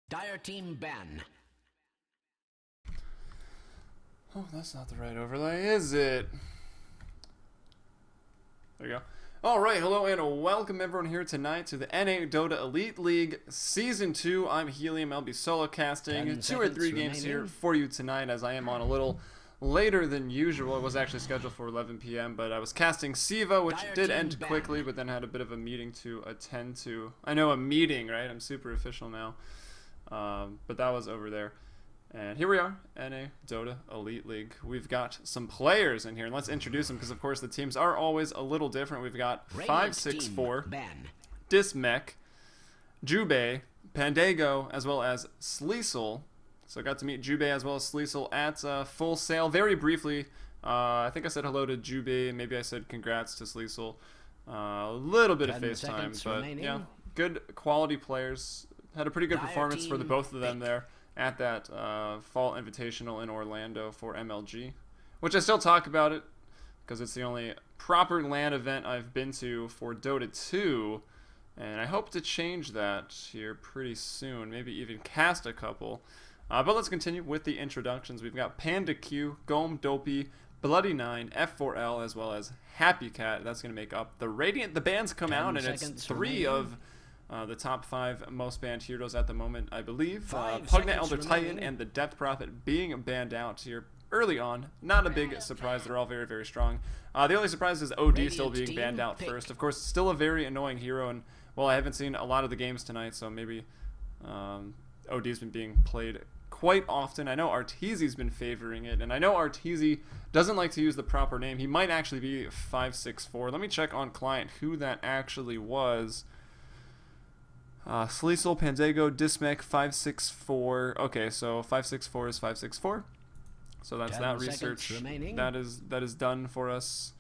Dire team ban. Oh, that's not the right overlay, is it? There you go. Alright, hello and welcome everyone here tonight to the NA Dota Elite League Season 2. I'm Helium, I'll be solo casting 2 or 3 games here for you tonight as I am on a little later than usual. It was actually scheduled for 11 p.m. but I was casting Siva, which did end quickly, but then had a bit of a meeting to attend to. I know, a meeting, right? I'm super official now. But that was over there. And here we are, NA Dota Elite League. We've got some players in here, and let's introduce them because, of course, the teams are always a little different. We've got 564, Dismech, Jubei, Pandago, as well as Sleesel. So I got to meet Jubei as well as Sleesel at Full Sail very briefly. I think I said hello to Jubei, and maybe I said congrats to Sleesel. A little bit of FaceTime, but remaining. Yeah, good quality players. Had a pretty good performance for the both of them there at that Fall Invitational in Orlando for MLG, which I still talk about it because it's the only proper LAN event I've been to for Dota 2, and I hope to change that here pretty soon, maybe even cast a couple. But let's continue with the introductions. We've got Panda Q, Gome, Dopey, Bloody 9, F4L, as well as Happy Cat. That's going to make up the Radiant. The bands come out, and it's 3 of the top 5 most banned heroes at the moment, I believe. Pugna, Elder Titan, and the Depth Prophet being banned out here early on. Not a big surprise. They're all very, very strong. The only surprise is OD still being banned out first. Of course, still a very annoying hero, and, well, I haven't seen a lot of the games tonight, so maybe OD's been being played quite often. I know Arteezy's been favoring it, and I know Arteezy doesn't like to use the proper name. He might actually be 564. Let me check on client who that actually was. Sleesel, Pandago, Dismech, 564. Okay, so 564 is 564. So that's that research. That is done for us.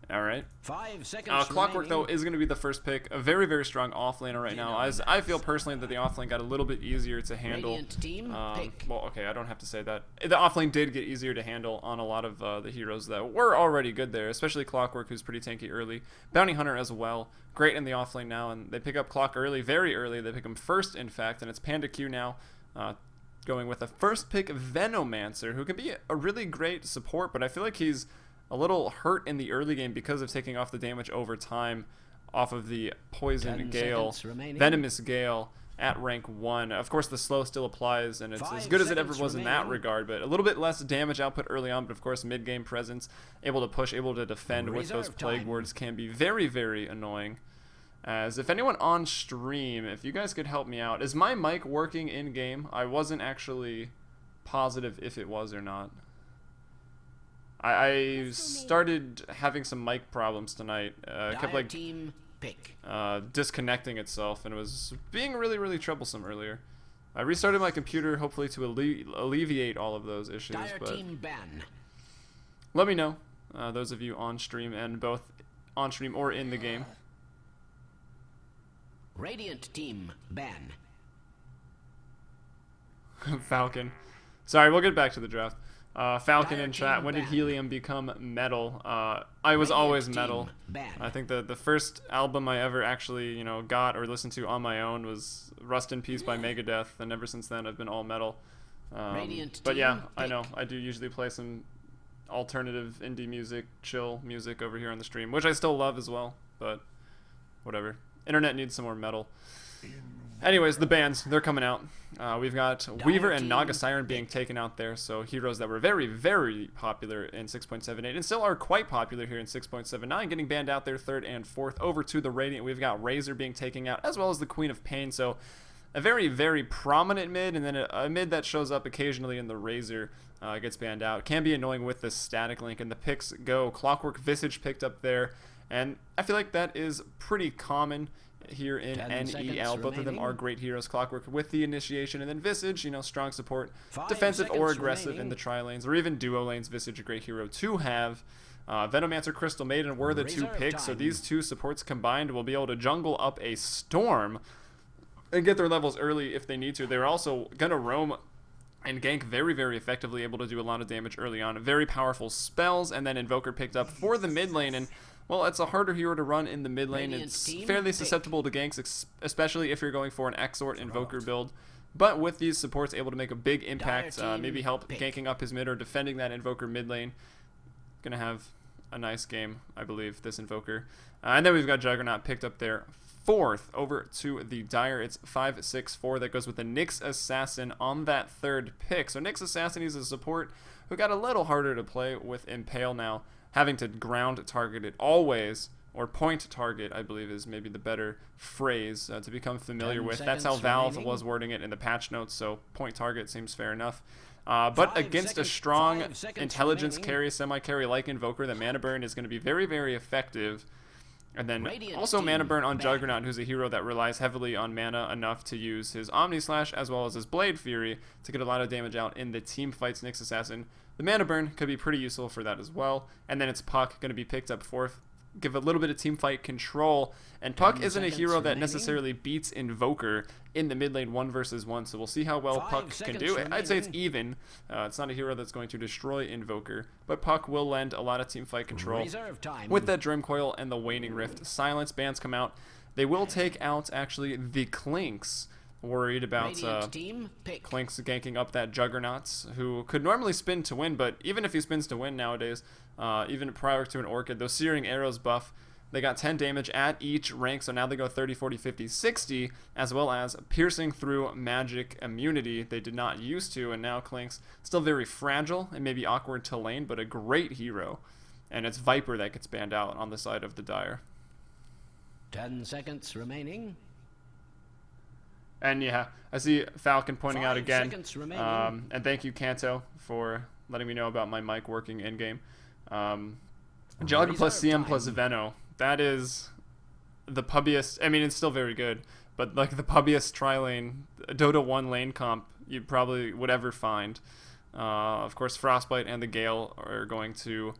All right. 5 seconds. Clockwork though is going to be the first pick. A very, very strong offlaner right now. As I feel personally that the offlane got a little bit easier to handle. Well, okay, I don't have to say that. The offlane did get easier to handle on a lot of the heroes that were already good there, especially Clockwork, who's pretty tanky early. Bounty Hunter as well, great in the offlane now, and they pick up Clock early, very early. They pick him first, in fact, and it's Panda Q now. Going with a first pick Venomancer, who can be a really great support, but I feel like he's a little hurt in the early game because of taking off the damage over time off of the Poison Gale, Venomous Gale at rank 1. Of course, the slow still applies, and it's as good as it ever was in that regard, but a little bit less damage output early on, but of course, mid-game presence, able to push, able to defend with those Plague Words can be very, very annoying. As if anyone on stream, if you guys could help me out, is my mic working in-game? I wasn't actually positive if it was or not. I started having some mic problems tonight. It kept like disconnecting itself, and it was being really, really troublesome earlier. I restarted my computer, hopefully to alleviate all of those issues. But let me know, those of you on stream and both on stream or in the game. Radiant team ban. Falcon. Sorry, we'll get back to the draft. Falcon in chat, when did Helium become metal? I was always metal. I think the first album I ever actually, got or listened to on my own was Rust in Peace by Megadeth, and ever since then I've been all metal. But yeah, I know, I do usually play some alternative indie music, chill music over here on the stream, which I still love as well, but whatever. Internet needs some more metal. Anyways, the bans, they're coming out. We've got Weaver and Naga Siren being taken out there, so heroes that were very, very popular in 6.78 and still are quite popular here in 6.79, getting banned out there 3rd and 4th. Over to the Radiant, we've got Razor being taken out, as well as the Queen of Pain, so a very, very prominent mid, and then a mid that shows up occasionally in the Razor gets banned out. Can be annoying with the static link, and the picks go. Clockwork Visage picked up there, and I feel like that is pretty common here in NEL. Both of them are great heroes. Clockwork with the initiation, and then Visage, strong support, defensive or aggressive in the tri lanes, or even duo lanes. Visage, a great hero to have. Venomancer, Crystal Maiden were the 2 picks, so these 2 supports combined will be able to jungle up a Storm and get their levels early if they need to. They're also going to roam and gank very, very effectively, able to do a lot of damage early on. Very powerful spells, and then Invoker picked up for the mid lane, and well, it's a harder hero to run in the mid lane. Radiant It's team fairly pick. susceptible to ganks, especially if you're going for an Exort Invoker build. But with these supports able to make a big impact, maybe help ganking up his mid or defending that Invoker mid lane. Gonna have a nice game, I believe, this Invoker. And then we've got Juggernaut picked up there 4th over to the Dire. It's 5-6-4. That goes with the Nyx Assassin on that 3rd pick. So Nyx Assassin is a support who got a little harder to play with Impale now, having to ground target it always, or point target, I believe is maybe the better phrase to become familiar with. That's how Valve was wording it in the patch notes, so point target seems fair enough. But against a strong intelligence carry, semi-carry like Invoker, the Mana Burn is going to be very, very effective. And then also Mana Burn on Juggernaut, who's a hero that relies heavily on mana enough to use his Omni Slash as well as his Blade Fury to get a lot of damage out in the team fights. Nyx Assassin, the Mana Burn could be pretty useful for that as well. And then it's Puck, going to be picked up 4th. Give a little bit of team fight control, and Puck isn't a hero that necessarily beats Invoker in the mid lane 1 versus 1, so we'll see how well Puck can do it. I'd say it's even. It's not a hero that's going to destroy Invoker, but Puck will lend a lot of team fight control with that Dream Coil and the Waning Rift. Silence bans come out. They will take out actually the Clinks. Worried about Clinks ganking up that Juggernauts, who could normally spin to win, but even if he spins to win nowadays, even prior to an Orchid, those Searing Arrows buff, they got 10 damage at each rank, so now they go 30, 40, 50, 60, as well as piercing through magic immunity they did not used to, and now Clinks still very fragile and maybe awkward to lane, but a great hero, and it's Viper that gets banned out on the side of the Dire. 10 seconds remaining. And yeah, I see Falcon pointing out again. And thank you, Kanto, for letting me know about my mic working in-game. Jug plus CM plus Veno. That is the pubbiest. I mean, it's still very good, but like the pubbiest tri-lane, Dota 1 lane comp you probably would ever find. Of course, Frostbite and the Gale are going to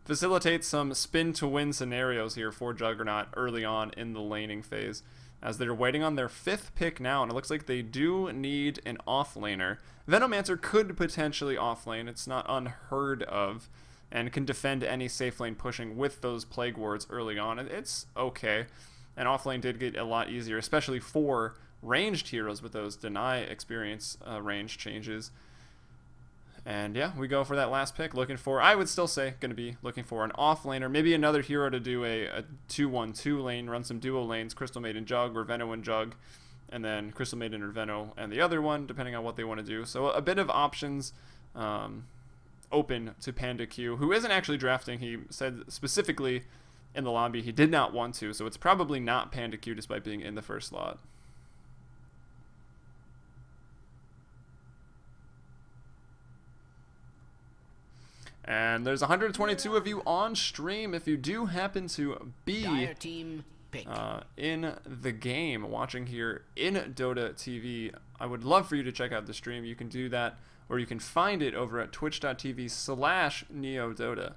facilitate some spin-to-win scenarios here for Juggernaut early on in the laning phase, as they're waiting on their 5th pick now, and it looks like they do need an offlaner. Venomancer could potentially offlane. It's not unheard of, and can defend any safe lane pushing with those Plague Wards early on. It's okay, and offlane did get a lot easier, especially for ranged heroes with those deny experience range changes. And yeah, we go for that last pick, looking for, I would still say, going to be looking for an offlaner, maybe another hero to do a 2-1-2 lane, run some duo lanes, Crystal Maiden Jug or Veno and Jug, and then Crystal Maiden or Veno and the other one, depending on what they want to do. So a bit of options open to Panda Q, who isn't actually drafting. He said specifically in the lobby he did not want to, so it's probably not Panda Q despite being in the first slot. And there's 122 of you on stream. If you do happen to be in the game watching here in DotaTV, I would love for you to check out the stream. You can do that, or you can find it over at twitch.tv/NeoDota.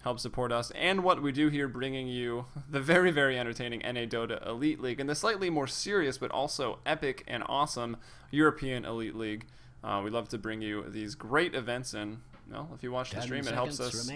Help support us and what we do here, bringing you the very, very entertaining NA Dota Elite League and the slightly more serious but also epic and awesome European Elite League. We love to bring you these great events, and well, if you watch the stream, it helps us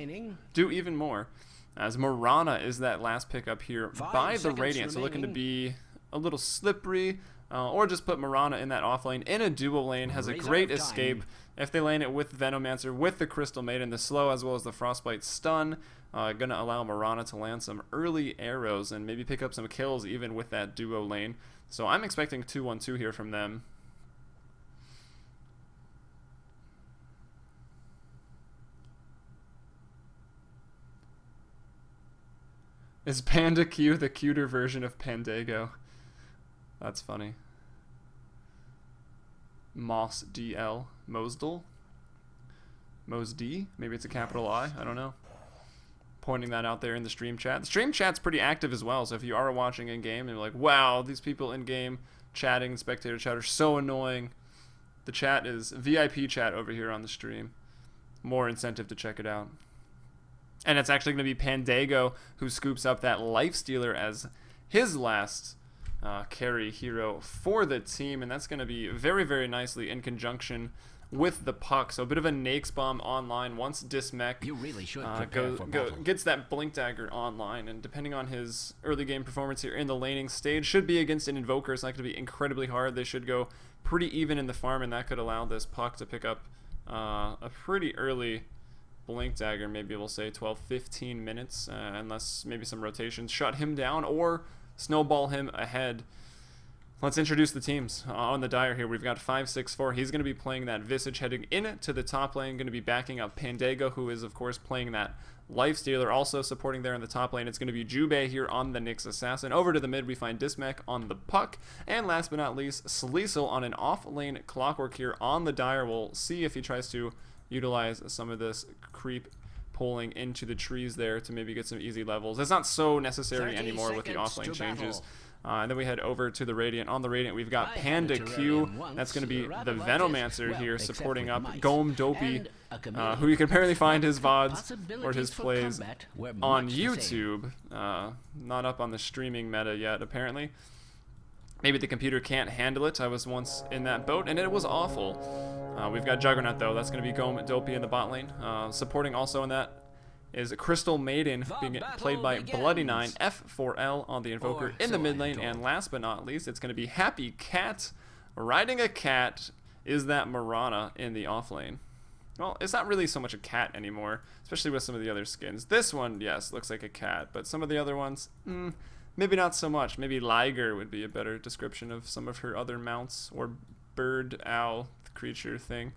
do even more. As Morana is that last pick up here by the Radiant, so looking to be a little slippery, or just put Morana in that off lane in a duo lane. Has a great escape if they lane it with Venomancer, with the Crystal Maiden, the slow as well as the Frostbite stun. Gonna allow Morana to land some early arrows and maybe pick up some kills even with that duo lane. So I'm expecting 2-1-2 here from them. Is Panda Q the cuter version of Pandago? That's funny. Moss DL. Mosdell? Mosd? Maybe it's a capital I? I don't know. Pointing that out there in the stream chat. The stream chat's pretty active as well, so if you are watching in-game and you're like, wow, these people in-game chatting, spectator chat are so annoying. The chat is VIP chat over here on the stream. More incentive to check it out. And it's actually going to be Pandago who scoops up that Lifestealer as his last carry hero for the team. And that's going to be very, very nicely in conjunction with the puck. So a bit of a Nakes bomb online once Dismech You really should prepare for battle. gets that Blink Dagger online, and depending on his early game performance here in the laning stage, should be against an Invoker. It's not going to be incredibly hard. They should go pretty even in the farm, and that could allow this puck to pick up a pretty early Blink Dagger, maybe we'll say 12-15 minutes, unless maybe some rotations shut him down or snowball him ahead. Let's introduce the teams on the Dire here. We've got 5-6-4. He's going to be playing that Visage heading into the top lane, going to be backing up Pandago, who is, of course, playing that Lifestealer. Also supporting there in the top lane, it's going to be Jubei here on the Nyx Assassin. Over to the mid, we find Dismech on the puck. And last but not least, Sleesel on an off-lane Clockwork here on the Dire. We'll see if he tries to utilize some of this creep pulling into the trees there to maybe get some easy levels. It's not so necessary anymore with the off-lane changes. And then we head over to the Radiant. On the Radiant, we've got Panda Q. That's going to be the Venomancer here, supporting up Gome Dopey, who you can apparently find his VODs or his plays on YouTube. Not up on the streaming meta yet, apparently. Maybe the computer can't handle it. I was once in that boat, and it was awful. We've got Juggernaut, though. That's going to be Gome Dopey in the bot lane. Supporting also in that is Crystal Maiden being played by Bloody9, F4L on the Invoker in the mid lane, and last but not least, it's going to be Happy Cat riding a cat is that Mirana in the off lane. Well, it's not really so much a cat anymore, especially with some of the other skins. This one, yes, looks like a cat, but some of the other ones, maybe not so much. Maybe Liger would be a better description of some of her other mounts, or bird, owl, creature thing.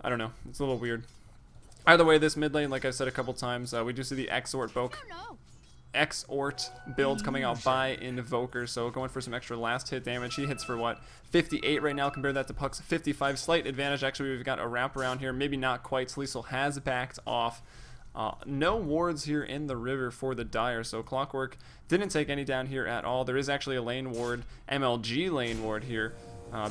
I don't know. It's a little weird. Either way, this mid lane, like I said a couple times, we do see the Exort build coming out by Invoker, so going for some extra last hit damage. He hits for what, 58 right now, compare that to Puck's 55. Slight advantage. Actually, we've got a wraparound here, maybe not quite. Sleesel has backed off. No wards here in the river for the Dire, so Clockwork didn't take any down here at all. There is actually a lane ward, MLG lane ward here,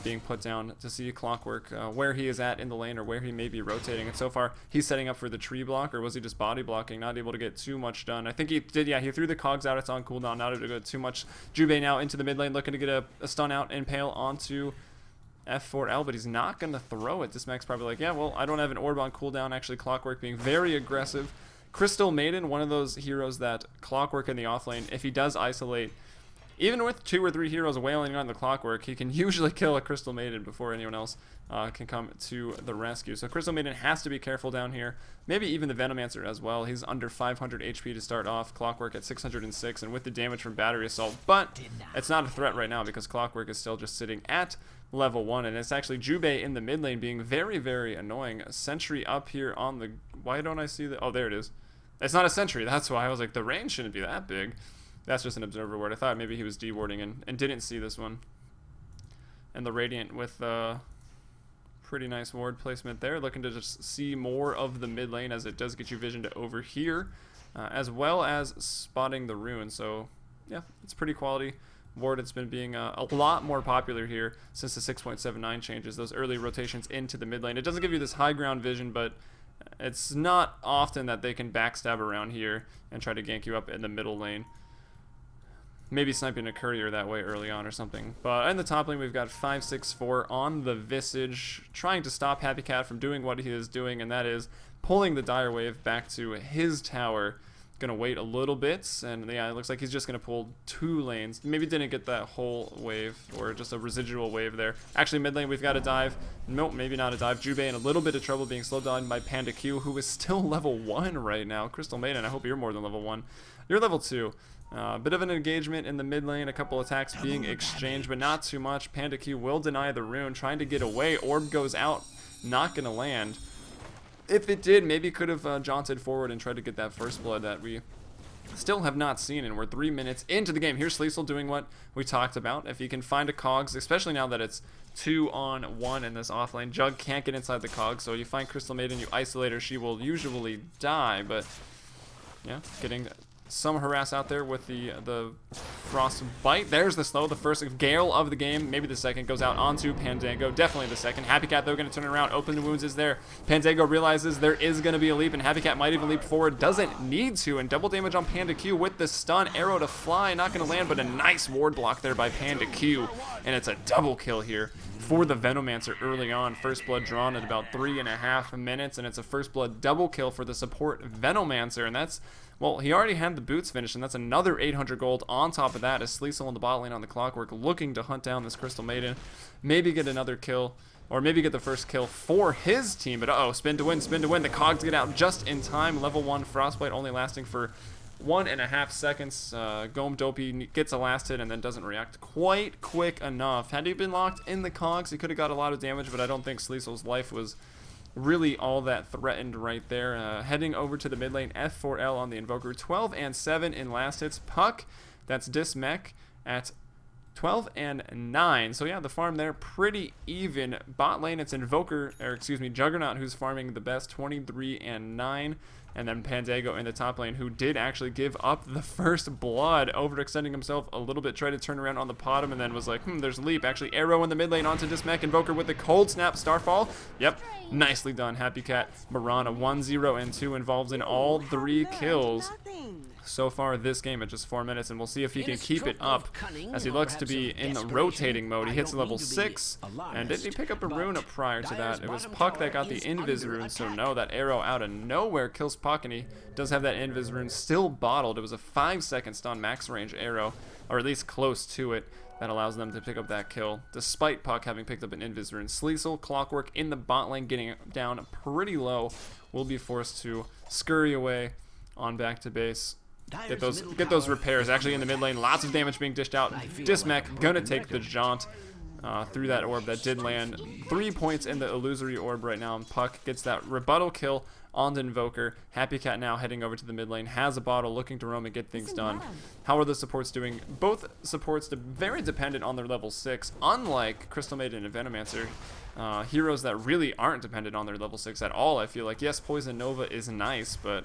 being put down to see Clockwork where he is at in the lane or where he may be rotating. And so far, he's setting up for the tree block, or was he just body blocking, not able to get too much done? I think he did, yeah, he threw the cogs out. It's on cooldown, not able to get too much. Jubei now into the mid lane, looking to get a stun out impale onto F4L, but he's not going to throw it. This Mac's probably like, yeah, well, I don't have an orb on cooldown. Actually, Clockwork being very aggressive. Crystal Maiden, one of those heroes that Clockwork in the offlane, if he does isolate, even with 2 or 3 heroes wailing on the Clockwork, he can usually kill a Crystal Maiden before anyone else can come to the rescue. So Crystal Maiden has to be careful down here. Maybe even the Venomancer as well. He's under 500 HP to start off. Clockwork at 606, and with the damage from Battery Assault. But it's not a threat right now because Clockwork is still just sitting at level 1. And it's actually Jubei in the mid lane being very, very annoying. A sentry up here on the... Why don't I see the... Oh, there it is. It's not a sentry. That's why I was like, the range shouldn't be that big. That's just an observer ward. I thought maybe he was dewarding and didn't see this one. And the Radiant with pretty nice ward placement there. Looking to just see more of the mid lane, as it does get you vision to over here, as well as spotting the rune. So yeah, it's pretty quality ward. It's been being a lot more popular here since the 6.79 changes. Those early rotations into the mid lane. It doesn't give you this high ground vision, but it's not often that they can backstab around here and try to gank you up in the middle lane. Maybe sniping a courier that way early on or something. But in the top lane, we've got 5-6-4 on the Visage, trying to stop Happy Cat from doing what he is doing, and that is pulling the Dire Wave back to his tower. Gonna wait a little bit, and yeah, it looks like he's just gonna pull 2 lanes. Maybe didn't get that whole wave, or just a residual wave there. Actually, mid lane, we've got a dive. Nope, maybe not a dive. Jubei in a little bit of trouble, being slowed down by Panda Q, who is still level 1 right now. Crystal Maiden, I hope you're more than level 1. You're level 2. Bit of an engagement in the mid lane, a couple attacks being exchanged, but not too much. Panda Q will deny the rune, trying to get away. Orb goes out, not gonna land. If it did, maybe could have jaunted forward and tried to get that first blood that we still have not seen, and we're 3 minutes into the game. Here's Sleesel doing what we talked about. If he can find a cogs, especially now that it's 2-on-1 in this offlane, Jug can't get inside the cogs, so you find Crystal Maiden, you isolate her, she will usually die, but yeah, getting some harass out there with the frost bite. There's the slow, the first gale of the game, maybe the second, goes out onto Pandago, definitely the second. Happy Cat though going to turn it around, open wounds is there. Pandago realizes there is going to be a leap, and Happy Cat might even leap forward, doesn't need to, and double damage on Panda Q with the stun, arrow to fly, not going to land, but a nice ward block there by Panda Q, and it's a double kill here for the Venomancer early on. First blood drawn at about 3.5 minutes, and it's a first blood double kill for the support Venomancer, and that's, well, he already had the boots finished, and that's another 800 gold on top of that as Sleesel in the bot lane on the Clockwork looking to hunt down this Crystal Maiden, maybe get another kill, or maybe get the first kill for his team. But uh-oh, spin to win, spin to win. The cogs get out just in time. Level 1 Frostbite only lasting for 1.5 seconds. Gome Dopey gets a last hit and then doesn't react quite quick enough. Had he been locked in the cogs, he could have got a lot of damage, but I don't think Sleesel's life was really all that threatened right there. Heading over to the mid lane, F4L on the Invoker. 12 and 7 in last hits. Puck, that's Dismech, at 12 and 9. So yeah, the farm there pretty even. Bot lane, it's Invoker, or excuse me, Juggernaut, who's farming the best, 23 and 9. And then Pandago in the top lane, who did actually give up the first blood, overextending himself a little bit, tried to turn around on the bottom, and then was like, there's Leap. Actually, Arrow in the mid lane onto Dismech. Invoker with the Cold Snap Starfall. Yep, nicely done. Happy Cat, Marana, 1-0 and 2, involved in all 3 kills so far this game at just 4 minutes, and we'll see if he can keep it up as he looks to be in the rotating mode. He hits level 6, and didn't he pick up a rune up prior to that? It was Puck that got the Invis rune, so no, that arrow out of nowhere kills Puck, and he does have that Invis rune still bottled. It was a 5-second stun max range arrow, or at least close to it, that allows them to pick up that kill, despite Puck having picked up an Invis rune. Sleesel, Clockwork in the bot lane, getting down pretty low, will be forced to scurry away on back to base. Get those repairs. Actually in the mid lane, lots of damage being dished out. Dismech gonna take the jaunt through that orb that did land. 3 points in the illusory orb right now, and Puck gets that rebuttal kill on the Invoker. Happy Cat now heading over to the mid lane, has a bottle, looking to roam and get things done. How are the supports doing? Both supports very dependent on their level 6, unlike Crystal Maiden and Venomancer. Heroes that really aren't dependent on their level 6 at all, I feel like. Yes, Poison Nova is nice, but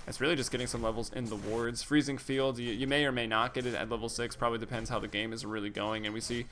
it's really just getting some levels in the wards. Freezing Field, you may or may not get it at level 6. Probably depends how the game is really going. And we see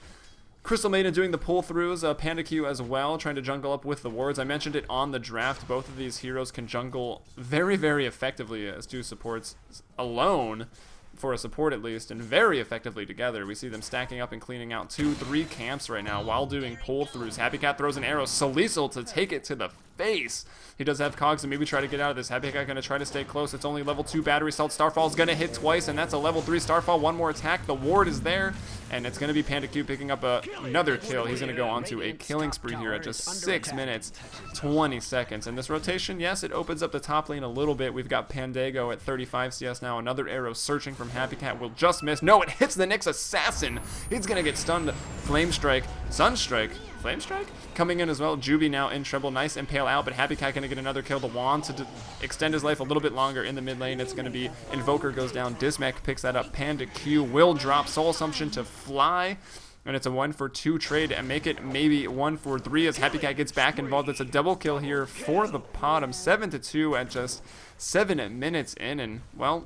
Crystal Maiden doing the pull-throughs. Panda Q as well, trying to jungle up with the wards. I mentioned it on the draft. Both of these heroes can jungle very, very effectively as 2 supports alone, for a support at least, and very effectively together. We see them stacking up and cleaning out 2-3 camps right now while doing pull-throughs. Happy Cat throws an arrow. Sleesel to take it to the face. He does have cogs and maybe try to get out of this. Happy Cat gonna try to stay close. It's only level 2 battery salt. Starfall's gonna hit twice, and that's a level 3 Starfall. One more attack. The ward is there, and it's gonna be Panda Q picking up another kill. He's gonna go on to a killing spree here at just 6 minutes, 20 seconds. And this rotation, yes, it opens up the top lane a little bit. We've got Pandago at 35 CS now. Another arrow searching from Happy Cat will just miss. No, it hits the Nyx Assassin. He's gonna get stunned. Flame Strike, Sunstrike, Flame Strike coming in as well. Juby now in trouble. Nice impale out, but Happy Cat gonna get another kill. The wand to extend his life a little bit longer in the mid lane. It's gonna be Invoker goes down. Dismech picks that up. Panda Q will drop Soul Assumption to fly, and it's a 1-for-2 trade and make it maybe 1-for-3 as Happy Cat gets back involved. It's a double kill here for the bottom. 7-2 at just 7 minutes in, and well,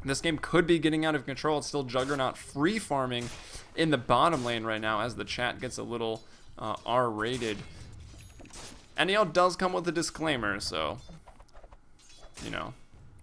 this game could be getting out of control. It's still Juggernaut free farming in the bottom lane right now as the chat gets a little R-rated. NEL does come with a disclaimer, so, you know,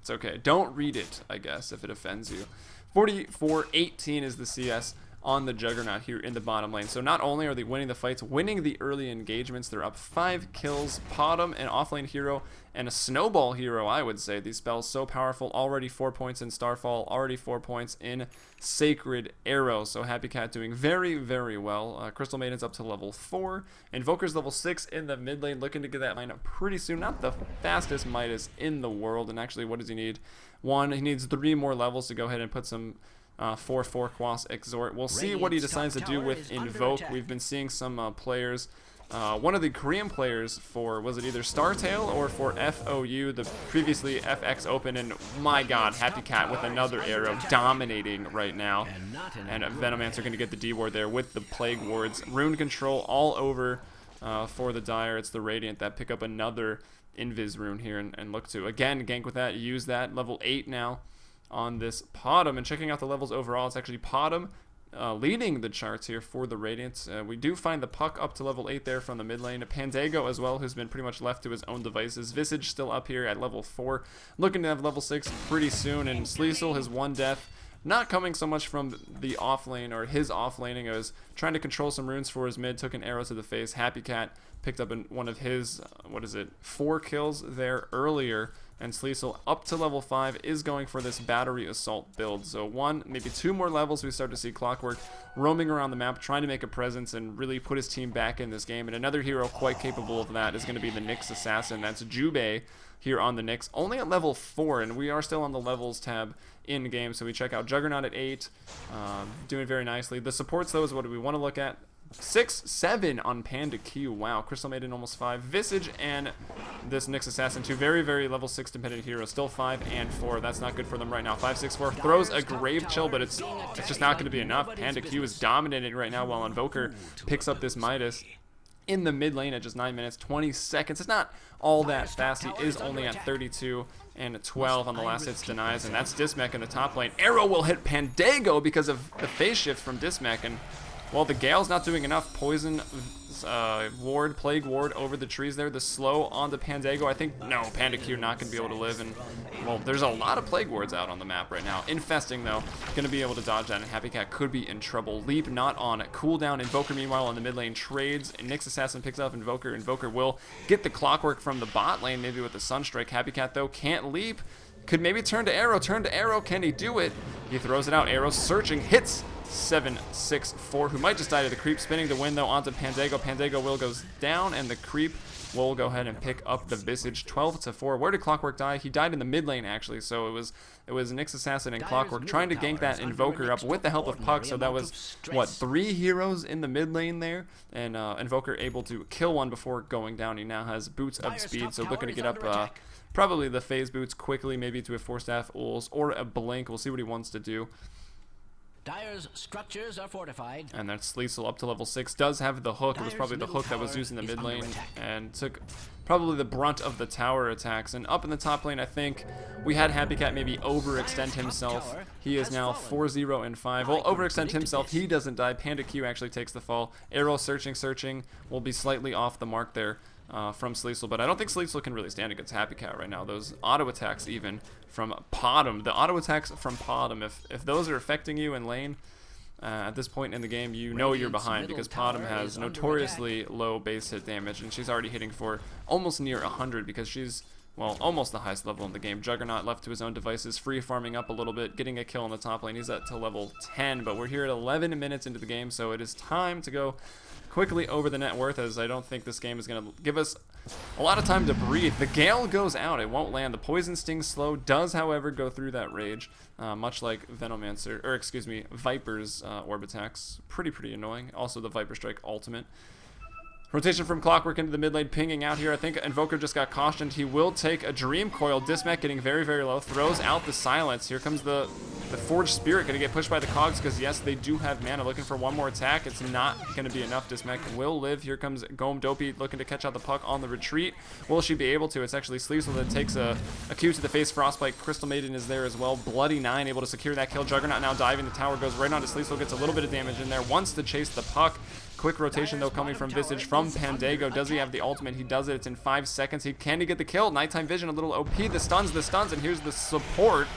it's okay. Don't read it, I guess, if it offends you. 44-18 is the CS on the Juggernaut here in the bottom lane. So not only are they winning the fights, winning the early engagements, they're up 5 kills. Bottom, an offlane hero, and a snowball hero, I would say. These spells so powerful. Already 4 points in Starfall, already 4 points in Sacred Arrow. So Happy Cat doing very, very well. Crystal Maiden's up to level 4. Invoker's level 6 in the mid lane, looking to get that line up pretty soon. Not the fastest Midas in the world. And actually, what does he need? 1, he needs 3 more levels to go ahead and put some 4-4 Quas Exhort. We'll see what he decides to do with Invoke. We've been seeing some players, one of the Korean players for, was it either StarTale or for FOU, the previously FX Open, and my god, Happy Cat with another arrow dominating right now. And Venomancer going to get the D ward there with the Plague Wards. Rune control all over for the Dire. It's the Radiant that pick up another Invis rune here and look to, again, gank with that, use that. Level 8 now on this Potom, and checking out the levels overall, it's actually Potom leading the charts here for the Radiants. We do find the Puck up to level 8 there from the mid lane. Pandago as well, who's been pretty much left to his own devices. Visage still up here at level 4, looking to have level 6 pretty soon, and Sleesel, his 1 death not coming so much from the off lane or his off laning. It was trying to control some runes for his mid, took an arrow to the face. Happy Cat picked up one of his, 4 kills there earlier. And Sleesel, up to level 5, is going for this battery assault build. So 1, maybe 2 more levels, we start to see Clockwork roaming around the map, trying to make a presence and really put his team back in this game. And another hero quite capable of that is going to be the Nyx Assassin. That's Jubei here on the Nyx, only at level 4, and we are still on the levels tab in game. So we check out Juggernaut at 8, doing very nicely. The supports, though, is what we want to look at. 6, 7 on Panda Q. Wow, Crystal Maiden almost 5. Visage and this Nyx Assassin, 2 very, very level 6 dependent heroes. Still 5 and 4. That's not good for them right now. 5, 6, 4 throws a Grave Chill, but it's just not going to be enough. Panda Q is dominating right now while Invoker picks up this Midas in the mid lane at just 9 minutes, 20 seconds. It's not all that fast. He is only at 32 and 12 on the last hits denies, and that's Dismech in the top lane. Arrow will hit Pandago because of the phase shift from Dismech, and well, the Gale's not doing enough. Poison ward, Plague ward over the trees there. The slow on the Pandago. I think, no, Panda Q not going to be able to live. And, well, there's a lot of Plague wards out on the map right now. Infesting, though, going to be able to dodge that. And Happy Cat could be in trouble. Leap not on cooldown. Invoker, meanwhile, on the mid lane trades. And Nyx Assassin picks up Invoker. Invoker will get the Clockwork from the bot lane, maybe with the Sunstrike. Happy Cat, though, can't leap. Could maybe turn to arrow. Turn to arrow. Can he do it? He throws it out. Arrow searching. Hits 7, 6, 4, who might just die to the creep. Spinning the win, though, onto Pandago. Pandago will goes down, and the creep will go ahead and pick up the Visage. 12 to 4. Where did Clockwork die? He died in the mid lane, actually. So it was Nyx Assassin and Clockwork trying to gank that Invoker up with the help of Puck. So that was, what, 3 heroes in the mid lane there? And Invoker able to kill one before going down. He now has Boots of Speed, so looking to get up probably the phase boots quickly, maybe to a 4-staff Uls or a Blink. We'll see what he wants to do. Dire's structures are fortified. And that's Sleesel up to level 6. Does have the hook. It was probably the hook that was used in the mid lane and took probably the brunt of the tower attacks. And up in the top lane, I think we had Happy Cat maybe overextend himself. He is now 4-0 and 5. Well, overextend himself. He doesn't die. Panda Q actually takes the fall. Arrow searching will be slightly off the mark there from Sleesel, but I don't think Sleesel can really stand against Happy Cat right now. Those auto attacks even from Podum, the auto attacks from Podum, if those are affecting you in lane at this point in the game, you know you're behind, because Podum has notoriously low base hit damage, and she's already hitting for almost near 100 because she's, well, almost the highest level in the game. Juggernaut left to his own devices, free farming up a little bit, getting a kill in the top lane. He's at to level 10, but we're here at 11 minutes into the game, so it is time to go quickly over the net worth, as I don't think this game is going to give us a lot of time to breathe. The Gale goes out. It won't land. The Poison Sting slow does, however, go through that rage, much like Venomancer, or excuse me, Viper's orb attacks. Pretty annoying. Also the Viper Strike ultimate. Rotation from Clockwork into the mid lane, pinging out here. I think Invoker just got cautioned. He will take a Dream Coil. Dismech getting very low. Throws out the Silence. Here comes the Forged Spirit. Going to get pushed by the Cogs because, yes, they do have mana. Looking for one more attack. It's not going to be enough. Dismech will live. Here comes Gome Dopey looking to catch out the Puck on the retreat. Will she be able to? It's actually Sleesel that takes a Q to the face. Frostbite. Crystal Maiden is there as well. Bloody 9 able to secure that kill. Juggernaut now diving. The tower goes right onto Sleesel. Gets a little bit of damage in there. Wants to chase the Puck. Quick rotation, though, coming from Visage from Pandago. Does he have the ultimate? He does it. It's in 5 seconds. Can he get the kill? Nighttime Vision, a little OP. The stuns, and here's the support.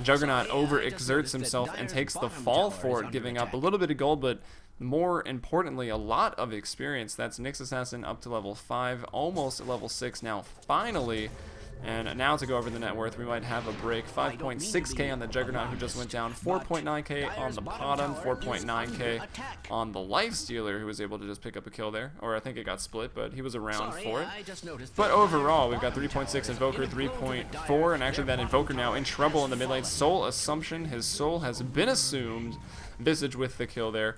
Juggernaut overexerts himself and takes the fall for it, giving up a little bit of gold, but more importantly, a lot of experience. That's Nyx Assassin up to level 5, almost level 6 now, finally. And now to go over the net worth, we might have a break. 5.6k on the Juggernaut, who just went down. 4.9k on the Podum. 4.9k on the Lifestealer, who was able to just pick up a kill there. Or I think it got split, but he was around for it. But overall, we've got 3.6 Invoker, 3.4, and actually that Invoker now in trouble in the mid lane. Soul Assumption, his soul has been assumed. Visage with the kill there.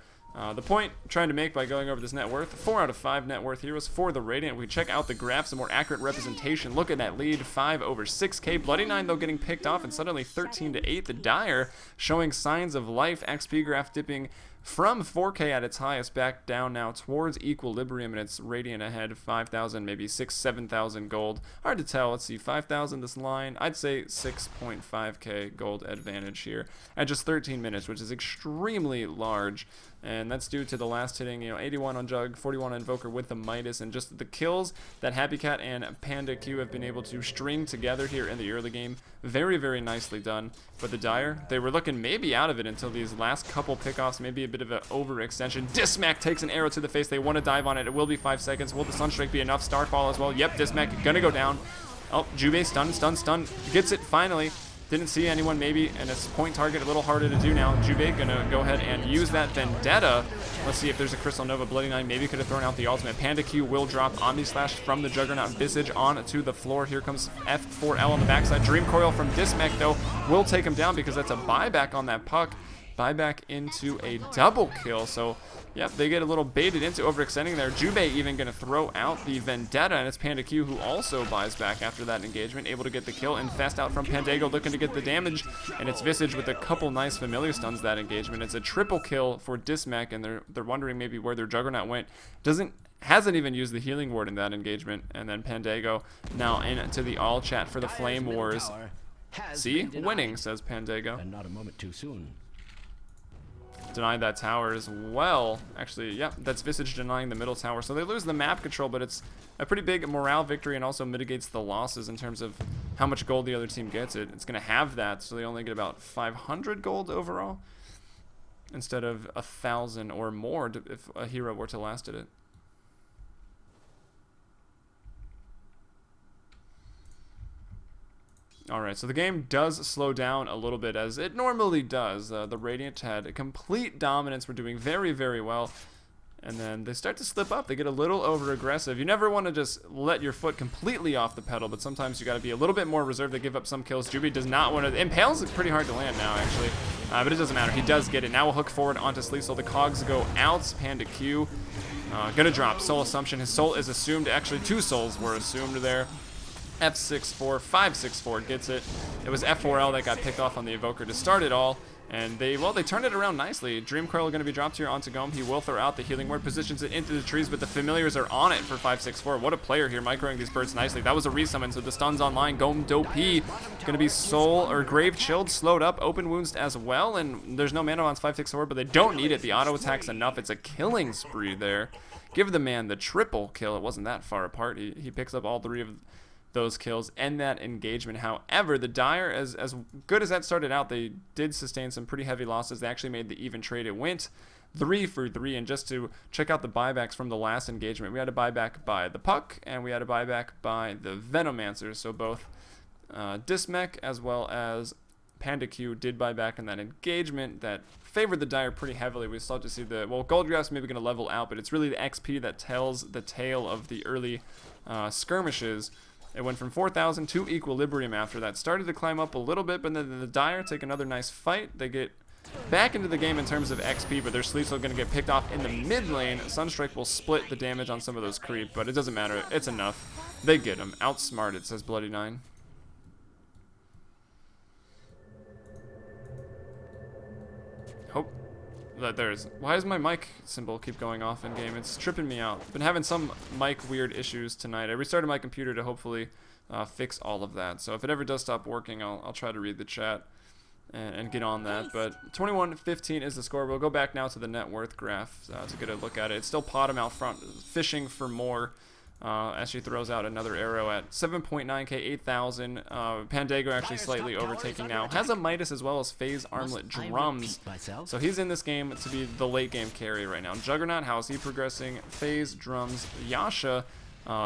The point I'm trying to make by going over this net worth, 4 out of 5 net worth heroes for the Radiant. We check out the graphs, a more accurate representation. Look at that lead, 5 over 6k. Bloody 9, though, getting picked off, and suddenly 13 to 8. The Dire showing signs of life. XP graph dipping from 4k at its highest back down now towards equilibrium, and it's Radiant ahead, 5,000, maybe 7,000 gold. Hard to tell. Let's see, 5,000 this line. I'd say 6.5k gold advantage here at just 13 minutes, which is extremely large. And that's due to the last hitting, 81 on Jug, 41 on Invoker with the Midas, and just the kills that Happy Cat and Panda Q have been able to string together here in the early game. Very, very nicely done. But the Dire, they were looking maybe out of it until these last couple pickoffs, maybe a bit of an overextension. Dismac takes an arrow to the face. They want to dive on it. It will be 5 seconds. Will the Sunstrike be enough? Starfall as well. Yep, Dismac gonna go down. Oh, Jubei stun. Gets it finally. Didn't see anyone maybe, and it's point target a little harder to do now. Jubei gonna go ahead and use that Vendetta. Let's see if there's a Crystal Nova. Bloody Nine maybe could have thrown out the ultimate. Panda Q will drop Omni Slash from the Juggernaut Visage onto the floor. Here comes F4L on the backside. Dream Coil from Dismac though will take him down because that's a buyback on that puck. Buyback into a double kill. So yep, they get a little baited into overextending there. Jubei even going to throw out the Vendetta, and it's Panda Q who also buys back after that engagement, able to get the kill. And fast out from Pandago looking to get the damage, and it's Visage with a couple nice familiar stuns that engagement. It's a triple kill for Dismac, and they're wondering maybe where their Juggernaut went. Hasn't even used the healing ward in that engagement. And then Pandago now into the all chat for the Flame Wars. See, winning, says Pandago. And not a moment too soon. Denied that tower as well. Actually, yeah, that's Visage denying the middle tower. So they lose the map control, but it's a pretty big morale victory and also mitigates the losses in terms of how much gold the other team gets. It's going to have that, so they only get about 500 gold overall instead of 1,000 or more if a hero were to last at it. Alright, so the game does slow down a little bit as it normally does. The Radiant had a complete dominance. We're doing very, very well. And then they start to slip up. They get a little over-aggressive. You never want to just let your foot completely off the pedal, but sometimes you got to be a little bit more reserved to give up some kills. Jubei does not want to... Impale's pretty hard to land now, actually. But it doesn't matter. He does get it. Now we'll hook forward onto Sleesel. The cogs go out. Panda Q gonna drop. Soul Assumption. His soul is assumed. Actually, 2 souls were assumed there. F64, 564 gets it. It was F4L that got picked off on the Evoker to start it all. And they turned it around nicely. Dream Coil going to be dropped here onto Gome. He will throw out the healing ward, positions it into the trees, but the familiars are on it for 564. What a player here, microing these birds nicely. That was a resummon, so the stun's online. Gome Dopey going to be soul or grave chilled, slowed up, open wounds as well, and there's no mana on 564, but they don't need it. The auto attack's enough. It's a killing spree there. Give the man the triple kill. It wasn't that far apart. He picks up all 3 of those kills and that engagement. However, the Dire, as good as that started out, they did sustain some pretty heavy losses. They actually made the even trade. It went 3 for 3, and just to check out the buybacks from the last engagement, we had a buyback by the Puck and we had a buyback by the Venomancer. So both Dismech as well as Panda Q did buy back in that engagement that favored the Dire pretty heavily. We still have to see Goldgrass maybe going to level out, but it's really the XP that tells the tale of the early skirmishes. It went from 4,000 to Equilibrium after that. Started to climb up a little bit, but then the Dire take another nice fight. They get back into the game in terms of XP, but their Sleeves are going to get picked off in the mid lane. Sunstrike will split the damage on some of those creep, but it doesn't matter. It's enough. They get him. Outsmarted, says Bloody Nine. Hope that there's... Why does my mic symbol keep going off in game? It's tripping me out. Been having some mic weird issues tonight. I restarted my computer to hopefully fix all of that. So if it ever does stop working, I'll try to read the chat and get on that. But 21-15 is the score. We'll go back now to the net worth graph to get a look at it. It's still Potom out front, fishing for more. As she throws out another arrow at 7.9k, 8,000. Pandago actually slightly overtaking now. Has a Midas as well as Phase Armlet Drums. So he's in this game to be the late game carry right now. Juggernaut, how is he progressing? Phase, Drums, Yasha.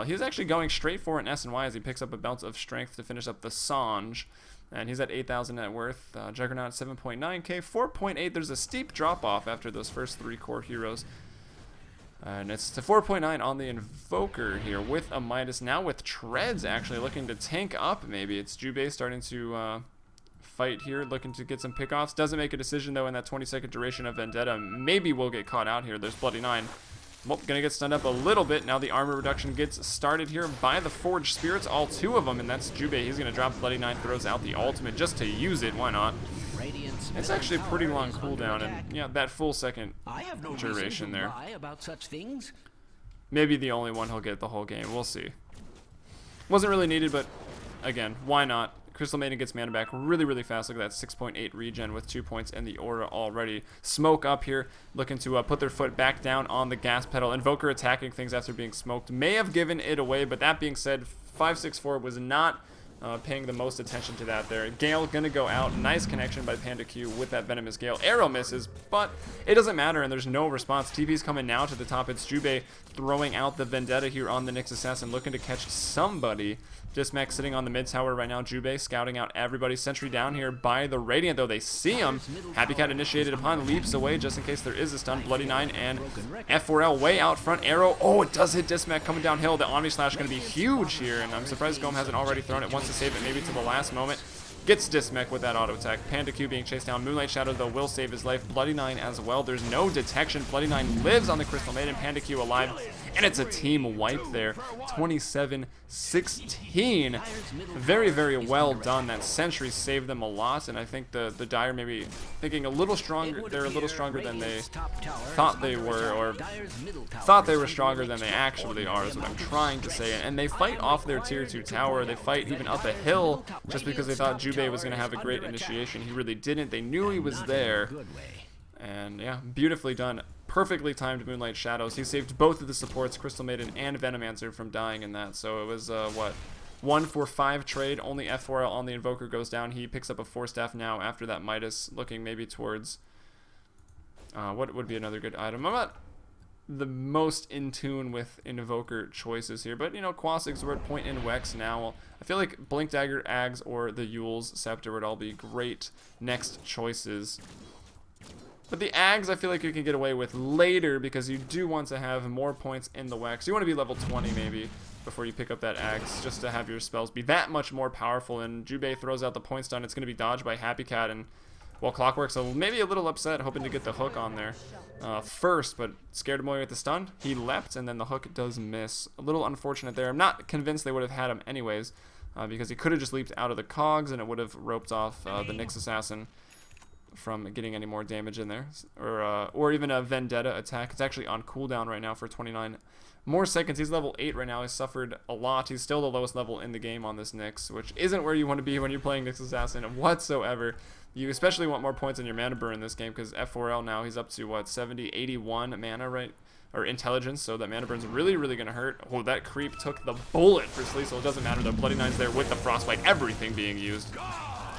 He's actually going straight for an S&Y as he picks up a bounce of strength to finish up the Sange. And he's at 8,000 net worth. Juggernaut 7.9k, 4.8. There's a steep drop off after those first 3 core heroes. And it's to 4.9 on the Invoker here with a Midas. Now with Treads actually looking to tank up maybe. It's Jubei starting to fight here, looking to get some pickoffs. Doesn't make a decision though in that 20-second duration of Vendetta. Maybe we'll get caught out here. There's Bloody Nine. Well, gonna get stunned up a little bit. Now the armor reduction gets started here by the Forged Spirits. All 2 of them, and that's Jubei. He's gonna drop Bloody Nine, throws out the ultimate just to use it. Why not? It's actually a pretty long cooldown, and yeah, that full second duration there. About such things. Maybe the only one he'll get the whole game. We'll see. Wasn't really needed, but again, why not? Crystal Maiden gets mana back really, really fast. Look at that 6.8 regen with 2 points in the aura already. Smoke up here, looking to put their foot back down on the gas pedal. Invoker attacking things after being smoked. May have given it away, but that being said, 564 was not paying the most attention to that there. Gale gonna go out. Nice connection by Panda Q with that Venomous Gale. Arrow misses, but it doesn't matter, and there's no response. TP's coming now to the top. It's Jubei throwing out the Vendetta here on the Nyx Assassin, looking to catch somebody. Dismech sitting on the mid tower right now. Jubei scouting out everybody. Sentry down here by the Radiant, though. They see him. Happy Cat initiated upon, leaps away just in case there is a stun. Bloody 9 and F4L way out front. Arrow. Oh, it does hit Dismech coming downhill. The Omni Slash going to be huge here, and I'm surprised Gome hasn't already thrown it. Wants to save it maybe to the last moment. Gets Dismech with that auto attack. Panda Q being chased down. Moonlight Shadow, though, will save his life. Bloody 9 as well. There's no detection. Bloody 9 lives on the Crystal Maiden. Panda Q alive. And it's a team wipe there. 27-16. Very, very well done. That Sentry saved them a lot. And I think the Dire maybe thinking a little stronger. They're a little stronger than they thought they were. Or thought they were stronger than they actually are is what I'm trying to say. And they fight off their tier 2 tower. They fight even up a hill just because they thought Jubei was going to have a great initiation. He really didn't. They knew he was there. And yeah, beautifully done. Perfectly timed Moonlight Shadows. He saved both of the supports, Crystal Maiden and Venomancer, from dying in that. So it was, what? 1 for 5 trade. Only F4L on the Invoker goes down. He picks up a 4-staff now after that Midas, looking maybe towards... what would be another good item? I'm not the most in tune with Invoker choices here, but, you know, Quas, Exort, Point, and Wex now. I feel like Blink Dagger, Ags, or the Yule's Scepter would all be great next choices. But the Ags, I feel like you can get away with later because you do want to have more points in the Wex. You want to be level 20 maybe before you pick up that Ags, just to have your spells be that much more powerful. And Jubei throws out the point stun. It's going to be dodged by Happy Cat, and well, Clockwork's maybe a little upset, hoping to get the hook on there first, but scared him away with the stun. He leapt, and then the hook does miss. A little unfortunate there. I'm not convinced they would have had him anyways, because he could have just leaped out of the cogs, and it would have roped off the Nyx Assassin from getting any more damage in there, or even a Vendetta attack. It's actually on cooldown right now for 29 more seconds. He's level 8 right now. He's suffered a lot. He's still the lowest level in the game on this Nyx, which isn't where you want to be when you're playing Nyx Assassin whatsoever. You especially want more points in your mana burn in this game, because F4L now, he's up to what, 70, 81 mana, right? Or intelligence, so that mana burn's really, really going to hurt. Oh, that creep took the bullet for Sleesel. It doesn't matter, the Bloody 9's there with the Frostbite, everything being used.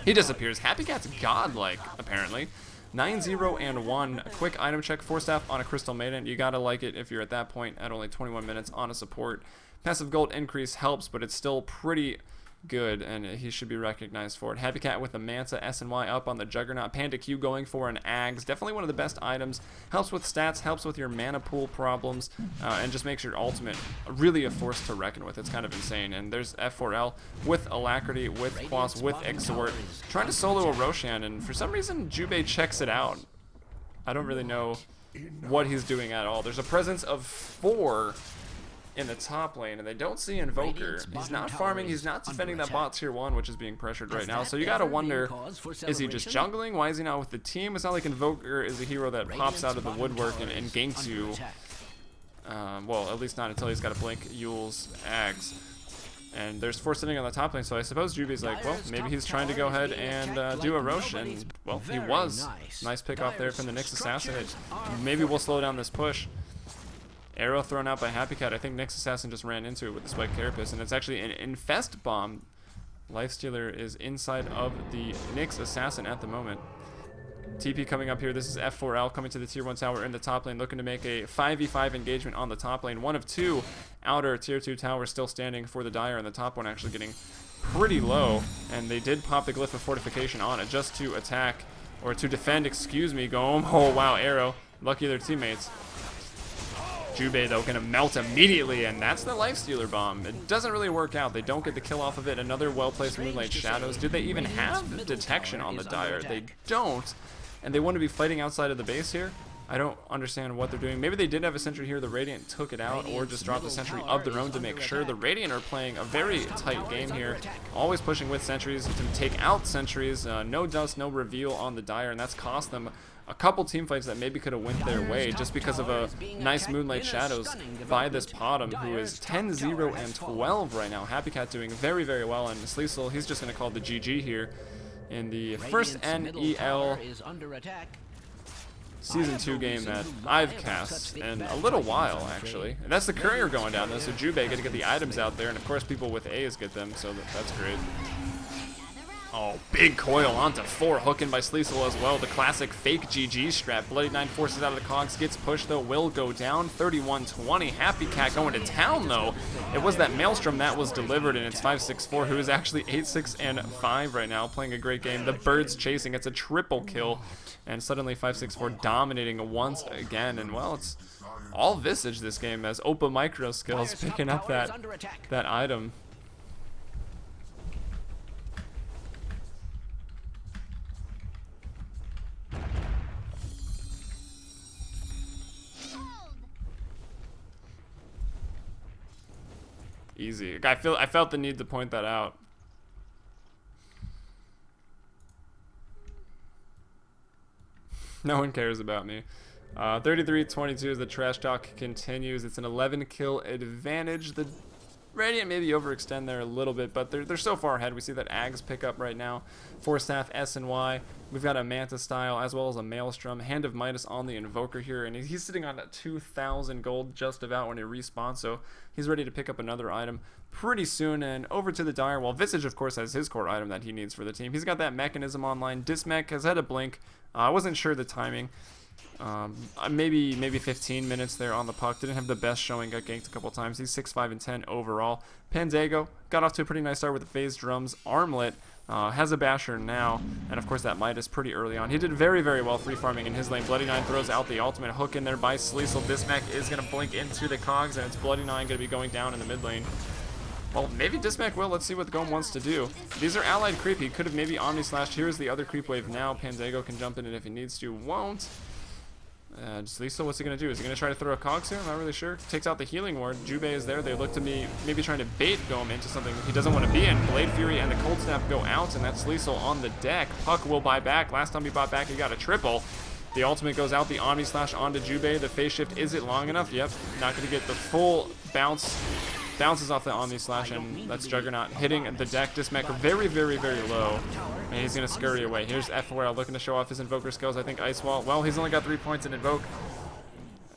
He disappears. Happy Cat's godlike, apparently. 9-0 and 1. A quick item check. 4-staff on a Crystal Maiden. You gotta like it if you're at that point at only 21 minutes on a support. Passive gold increase helps, but it's still pretty good, and he should be recognized for it. Happy Cat with the Manta SNY up on the Juggernaut. Panda Q going for an Ags. Definitely one of the best items. Helps with stats, helps with your mana pool problems, and just makes your ultimate really a force to reckon with. It's kind of insane. And there's F4L with Alacrity, with Quas, with Exort, trying to solo a Roshan, and for some reason Jubei checks it out. I don't really know what he's doing at all. There's a presence of 4 in the top lane, and they don't see Invoker. He's not farming, he's not defending that bot tier 1, which is being pressured right now. So you gotta wonder, is he just jungling? Why is he not with the team? It's not like Invoker is a hero that pops out of the woodwork and ganks you. Well, at least not until he's got to blink Yule's Ags. And there's 4 sitting on the top lane, so I suppose Jubei's like, well, maybe he's trying to go ahead and do a Rosh, and, well, he was. Nice pick off there from the Nyx Assassin. Maybe we'll slow down this push. Arrow thrown out by Happy Cat. I think Nyx Assassin just ran into it with the Spike Carapace, and it's actually an Infest Bomb. Lifestealer is inside of the Nyx Assassin at the moment. TP coming up here. This is F4L coming to the tier 1 tower in the top lane, looking to make a 5v5 engagement on the top lane. One of 2 outer tier 2 towers still standing for the Dire, and the top one actually getting pretty low. And they did pop the Glyph of Fortification on it just to attack, or to defend, excuse me, Gome. Oh, wow, Arrow. Lucky their teammates. Jubei, though, going to melt immediately, and that's the Lifestealer Bomb. It doesn't really work out. They don't get the kill off of it. Another well-placed Moonlight Shadows. Do they even have detection on the Dire? They don't, and they want to be fighting outside of the base here. I don't understand what they're doing. Maybe they did have a sentry here. The Radiant took it out, or just dropped a sentry of their own to make sure. The Radiant are playing a very tight game here, always pushing with sentries to take out sentries. No dust, no reveal on the Dire, and that's cost them a couple team fights that maybe could have went their way just because of a nice Moonlight Shadows by this Potom, who is 10-0 and 12 right now. Happy Cat doing very, very well, and Sleesel, he's just going to call the GG here in the first NEL Season 2 game that I've cast in a little while, actually. And that's the courier going down, though, so Jubei get to get the items out there, and of course people with A's get them, so that's great. Oh, big coil onto 4, hooking by Sleesel as well. The classic fake GG strat. Bloody 9 forces out of the cogs, gets pushed though, will go down. 31-20. Happy Cat going to town though. It was that Maelstrom that was delivered, and it's 564, who is actually 8-6 and 5 right now, playing a great game. The Birds chasing, it's a triple kill, and suddenly 564 dominating once again. And well, it's all Visage this game as Oppa Micro Skills picking up that item. Easy. I felt the need to point that out. No one cares about me. 33-22 as the trash talk continues. It's an 11 kill advantage. The Radiant maybe overextend there a little bit, but they're so far ahead. We see that Ags pick up right now. 4-staff S and Y. We've got a Manta style as well as a Maelstrom. Hand of Midas on the Invoker here, and he's sitting on 2,000 gold just about when he respawns, so he's ready to pick up another item pretty soon. And over to the Dire, while Visage of course has his core item that he needs for the team. He's got that mechanism online. Dismech has had a blink. I wasn't sure the timing. Maybe 15 minutes there on the puck. Didn't have the best showing. Got ganked a couple times. He's 6-5 and 10 overall. Pandago got off to a pretty nice start with the phase drums. Armlet has a basher now, and of course that Midas pretty early on. He did very, very well free farming in his lane. Bloody 9 throws out the ultimate hook in there by Sleesel. Dismech is going to blink into the cogs, and it's Bloody 9 going to be going down in the mid lane. Well, maybe Dismech will. Let's see what the Gome wants to do. These are allied creep. He could have maybe Omni-slashed. Here's the other creep wave now. Pandago can jump in it if he needs to. Won't. Sleesel, what's he going to do? Is he going to try to throw a cogs here? I'm not really sure. Takes out the healing ward. Jubei is there. They look to me maybe trying to bait Gome into something he doesn't want to be in. Blade Fury and the Cold Snap go out, and that's Sleesel on the deck. Puck will buy back. Last time he bought back, he got a triple. The ultimate goes out. The Omni Slash onto Jubei. The phase shift, is it long enough? Yep. Not going to get the full bounce. Bounces off the Omni Slash, and that's Juggernaut hitting the deck. Dismech very, very, very low, and he's going to scurry away. Here's F4L looking to show off his Invoker skills. I think Ice Wall. Well, he's only got 3 points in Invoke,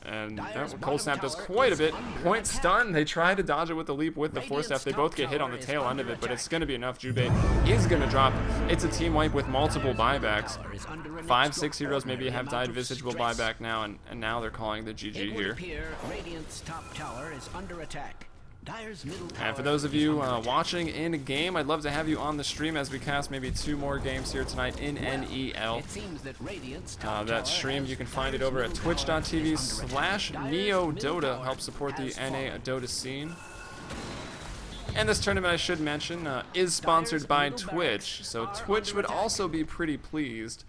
and Cold Snap does quite a bit. Point stun. They try to dodge it with the leap with the 4-staff. They both get hit on the tail end of it, but it's going to be enough. Jubei is going to drop. It's a team wipe with multiple buybacks. 5-6 heroes maybe have died. Visage will buy back now, and now they're calling the GG here. Radiant's top tower is under attack. And for those of you watching in game, I'd love to have you on the stream as we cast maybe 2 more games here tonight in NEL. That stream, you can find it over at twitch.tv/NeoDota. Help support the NA Dota scene. And this tournament, I should mention, is sponsored by Twitch. So Twitch would also be pretty pleased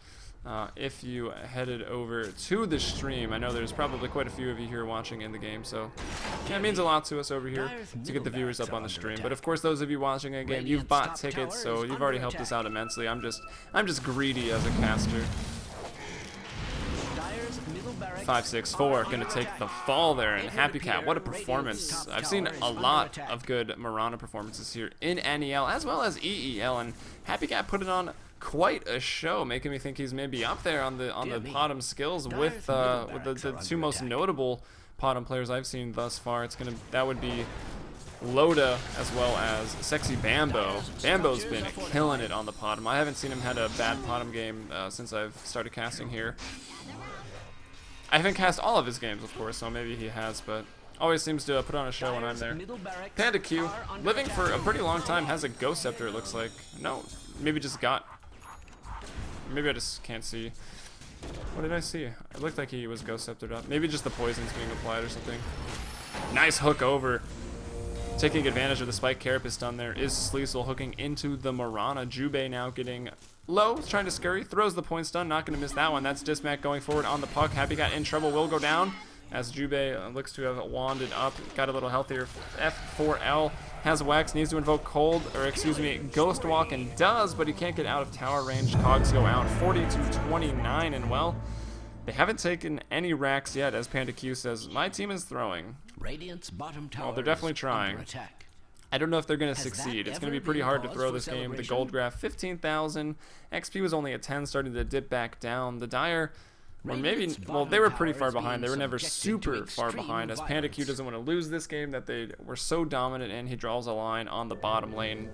if you headed over to the stream. I know there's probably quite a few of you here watching in the game, so yeah, it means a lot to us over here to get the viewers up on the stream. But of course, those of you watching a game, you've bought tickets, so you've already helped us out immensely. I'm just greedy as a caster. 5-6-4 gonna take the fall there, and Happy Cat, what a performance. I've seen a lot of good Mirana performances here in NEL as well as EEL, and Happy Cat put it on quite a show, making me think he's maybe up there on the Potom skills with the 2 most notable Potom players I've seen thus far. That would be Loda as well as Sexy Bambo. Bambo's been killing it on the Potom. I haven't seen him had a bad Potom game since I've started casting here. I haven't cast all of his games, of course, so maybe he has, but always seems to put on a show when I'm there. Panda Q, living for a pretty long time, has a Ghost Scepter, it looks like. No, maybe just got. Maybe I just can't see. What did I see? It looked like he was Ghost Sceptered up. Maybe just the poison's being applied or something. Nice hook over. Taking advantage of the Spike Carapace done there is Sleesel hooking into the Mirana. Jubei now getting low, trying to scurry. Throws the point stun, not going to miss that one. That's Dismech going forward on the puck. Happy Cat in trouble, will go down as Jubei looks to have wanded up. Got a little healthier. F4L has Wax, needs to invoke Ghost Walk, and does, but he can't get out of tower range. Cogs go out 40-29, and well, They haven't taken any racks yet, as Panda Q says, my team is throwing. Radiant's bottom tower Well, they're definitely is trying. under attack. I don't know if they're going to Has that succeed. It's going to ever be pretty been hard to cause throw for this game. The celebration? gold graph, 15,000. XP was only at 10, starting to dip back down. The Dire, or maybe, Radiant's well, bottom they were tower pretty far is behind. They being were never subjected to super far extreme behind, as Panda Q violence. doesn't want to lose this game, that they were so dominant, and he draws a line on the bottom lane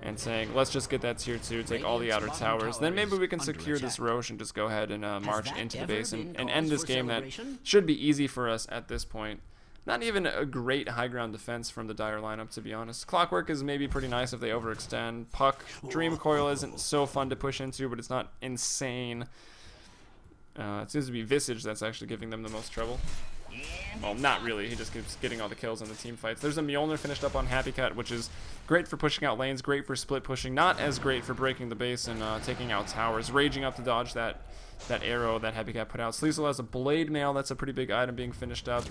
and saying, let's just get that tier 2, take all the outer Radiant's bottom towers. tower Then maybe we can is under secure this attack. Roche and just go ahead and march that into the ever base been and cause end this for game that celebration? should be easy for us at this point. Not even a great high ground defense from the Dire lineup, to be honest. Clockwork is maybe pretty nice if they overextend. Puck, Dream Coil isn't so fun to push into, but it's not insane. It seems to be Visage that's actually giving them the most trouble. Well, not really. He just keeps getting all the kills in the team fights. There's a Mjolnir finished up on Happy Cat, which is great for pushing out lanes, great for split pushing, not as great for breaking the base and taking out towers. Raging up to dodge that arrow that Happy Cat put out. Sleazel has a Blade Mail. That's a pretty big item being finished up.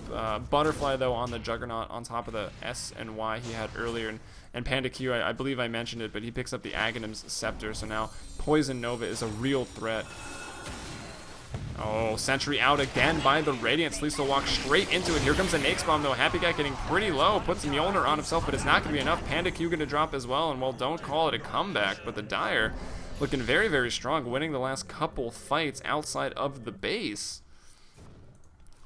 Butterfly, though, on the Juggernaut on top of the S and Y he had earlier. And Panda Q, I believe I mentioned it, but he picks up the Aghanim's Scepter. So now Poison Nova is a real threat. Oh, Sentry out again by the Radiant. Sleazel walks straight into it. Here comes the Nake's Bomb, though. Happy Cat getting pretty low. Puts Mjolnir on himself, but it's not going to be enough. Panda Q going to drop as well. And, well, don't call it a comeback. But the Dire looking very, very strong, winning the last couple fights outside of the base.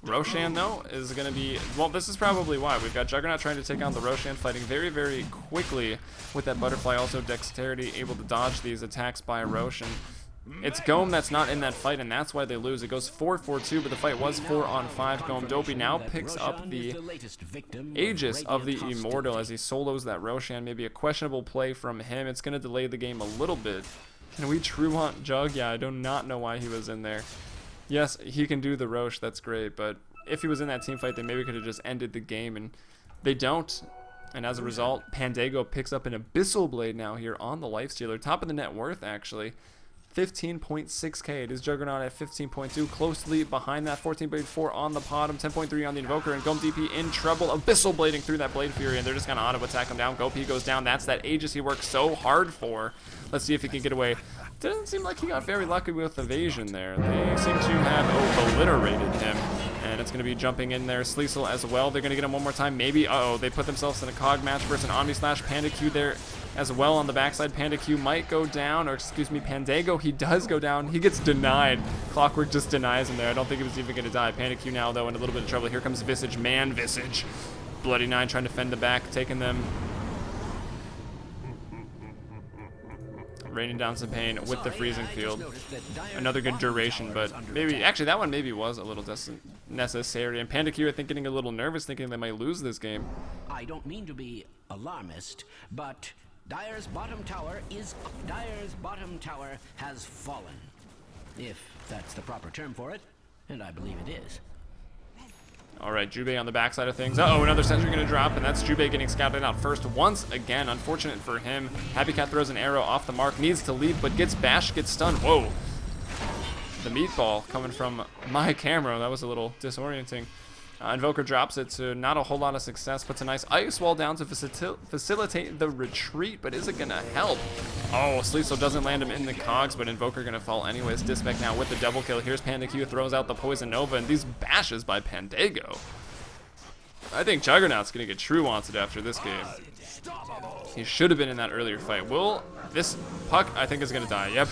Roshan, though, is going to be... Well, this is probably why. We've got Juggernaut trying to take on the Roshan, fighting very, very quickly with that Butterfly. Also, Dexterity, able to dodge these attacks by Roshan. It's Gome that's not in that fight, and that's why they lose. It goes 4-4-2, but the fight was 4-on-5. Gome Dopey now picks up the Aegis of the Immortal as he solos that Roshan. Maybe a questionable play from him. It's going to delay the game a little bit. Can we Truant Jug? Yeah, I do not know why he was in there. Yes, he can do the Roche, that's great, but if he was in that team fight, they maybe could have just ended the game, and they don't. And as a result, Pandago picks up an Abyssal Blade now here on the Lifestealer. Top of the net worth, actually. 15.6k. It is Juggernaut at 15.2, closely behind that. 14.4 on the bottom, 10.3 on the Invoker, and Gome DP in trouble. Abyssal blading through that Blade Fury, and they're just gonna auto attack him down. Gopi goes down. That's that Aegis he worked so hard for. Let's see if he can get away. Doesn't seem like he got very lucky with evasion there. They seem to have obliterated him, and it's going to be jumping in there. Sleazel as well. They're going to get him one more time. Maybe. Uh-oh, they put themselves in a cog match versus an Omni Slash. Panda Q there as well on the backside. Panda Q might go down, or excuse me, Pandago. He does go down. He gets denied. Clockwork just denies him there. I don't think he was even going to die. Panda Q now, though, in a little bit of trouble. Here comes Visage. Man, Visage. Bloody Nine trying to fend the back, taking them. Raining down some pain with the freezing field. Another good duration, but maybe, actually that one maybe was a little necessary. And Panda Q, I think, getting a little nervous, thinking they might lose this game. I don't mean to be alarmist, but Dire's bottom tower has fallen. If that's the proper term for it, and I believe it is. Alright, Jubei on the backside of things. Uh-oh, another sentry going to drop, and that's Jubei getting scouted out first once again. Unfortunate for him. Happy Cat throws an arrow off the mark, needs to leap, but gets bashed, gets stunned. Whoa. The meatball coming from my camera. That was a little disorienting. Invoker drops it to not a whole lot of success. Puts a nice ice wall down to facilitate the retreat, but is it going to help? Oh, Sleazel doesn't land him in the cogs, but Invoker going to fall anyways. Dismech now with the double kill. Here's Panda Q, throws out the Poison Nova, and these bashes by Pandago. I think Juggernaut's going to get true wanted after this game. He should have been in that earlier fight. Will this Puck, I think, is going to die. Yep.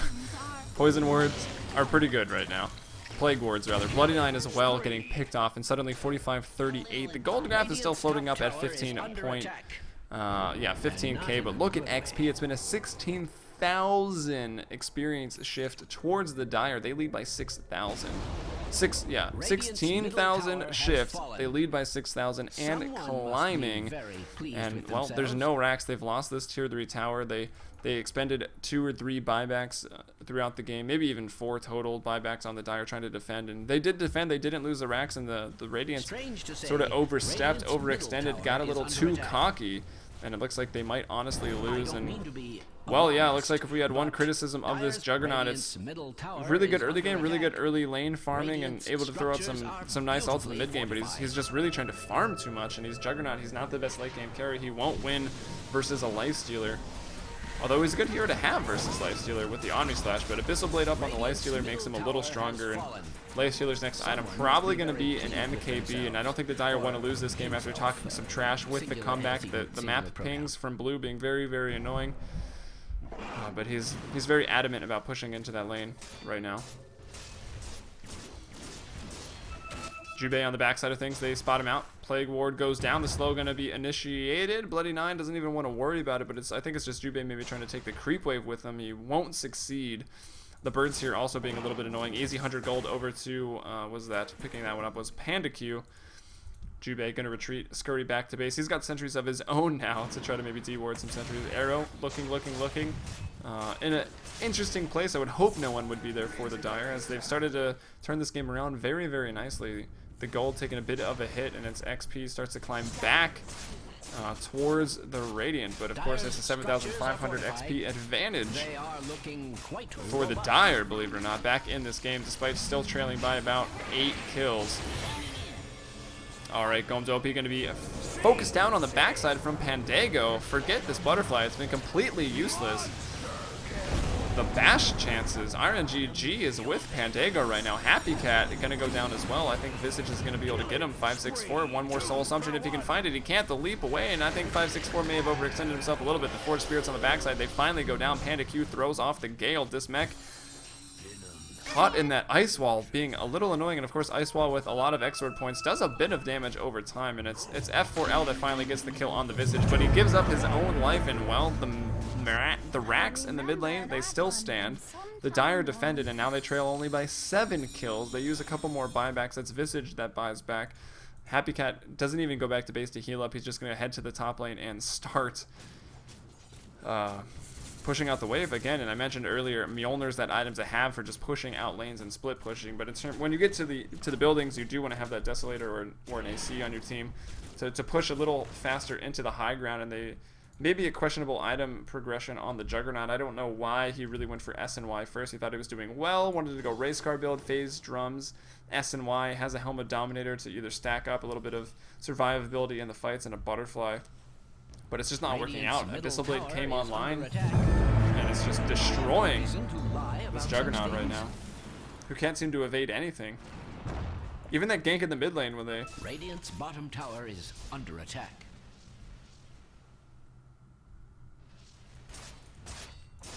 Poison wards are pretty good right now. Plague wards, rather. Bloody Nine as well getting picked off, and suddenly 45-38. The gold graph is still floating up at 15k, but look at XP. It's been a 16,000 experience shift towards the Dire. They lead by 6,000. 16,000 shift. They lead by 6,000 and climbing. And, well, there's no racks. They've lost this tier 3 tower. They expended 2 or 3 buybacks throughout the game, maybe even 4 total buybacks on the Dire trying to defend. And they did defend. They didn't lose the racks, and the Radiant sort of overstepped, overextended, got a little too cocky, and it looks like they might honestly lose. And, well, yeah, it looks like if we had one criticism of this Juggernaut, it's really good early game, really good early lane farming, and able to throw out some nice ults in the mid game, but he's just really trying to farm too much, and he's Juggernaut. He's not the best late game carry. He won't win versus a Lifestealer. Although he's a good hero to have versus Lifestealer with the Omni Slash, but Abyssal Blade up on the Lifestealer makes him a little stronger, and Lace Healer's next item probably going to be an MKB, and I don't think the Dire want to lose this game after talking some trash with the comeback. The map pings from blue being very, very annoying. But he's very adamant about pushing into that lane right now. Jubei on the backside of things, they spot him out. Plague Ward goes down. The slow going to be initiated. Bloody Nine doesn't even want to worry about it, but I think it's just Jubei maybe trying to take the creep wave with him. He won't succeed. The birds here also being a little bit annoying. Easy 100 gold over to, picking that one up was Panda Q. Jubei going to retreat, scurry back to base. He's got sentries of his own now to try to maybe de-ward some sentries. Arrow, looking. In an interesting place. I would hope no one would be there for the Dire, as they've started to turn this game around very, very nicely. The gold taking a bit of a hit, and its XP starts to climb back towards the Radiant, but of course it's a 7,500 XP advantage for the Dire, believe it or not, back in this game, despite still trailing by about 8 kills. Alright, Gomes OP going to be focused down on the backside from Pandago. Forget this butterfly, it's been completely useless. The bash chances. RNGG is with Pandago right now. Happy Cat going to go down as well. I think Visage is going to be able to get him. 564. One more Soul Assumption if he can find it. He can't. The leap away, and I think 564 may have overextended himself a little bit. The Forge Spirits on the backside. They finally go down. Panda Q throws off the Gale. Dismech caught in that Ice Wall, being a little annoying. And of course, Ice Wall with a lot of X-Sword points does a bit of damage over time. And it's F4L that finally gets the kill on the Visage. But he gives up his own life, and well, the racks in the mid lane, they still stand. The Dire defended, and now they trail only by 7 kills. They use a couple more buybacks. That's Visage that buys back. Happy Cat doesn't even go back to base to heal up. He's just going to head to the top lane and start pushing out the wave again. And I mentioned earlier, Mjolnir's that item to have for just pushing out lanes and split pushing. But when you get to the buildings, you do want to have that Desolator or an AC on your team to push a little faster into the high ground. And they maybe a questionable item progression on the Juggernaut. I don't know why he really went for S and Y first. He thought he was doing well, wanted to go race car build, phase drums, S and Y, has a Helmet Dominator to either stack up a little bit of survivability in the fights and a butterfly. But it's just not working out. Abyssal Blade came online, and it's just destroying this Juggernaut right now, who can't seem to evade anything. Even that gank in the mid lane when they... Radiant's bottom tower is under attack.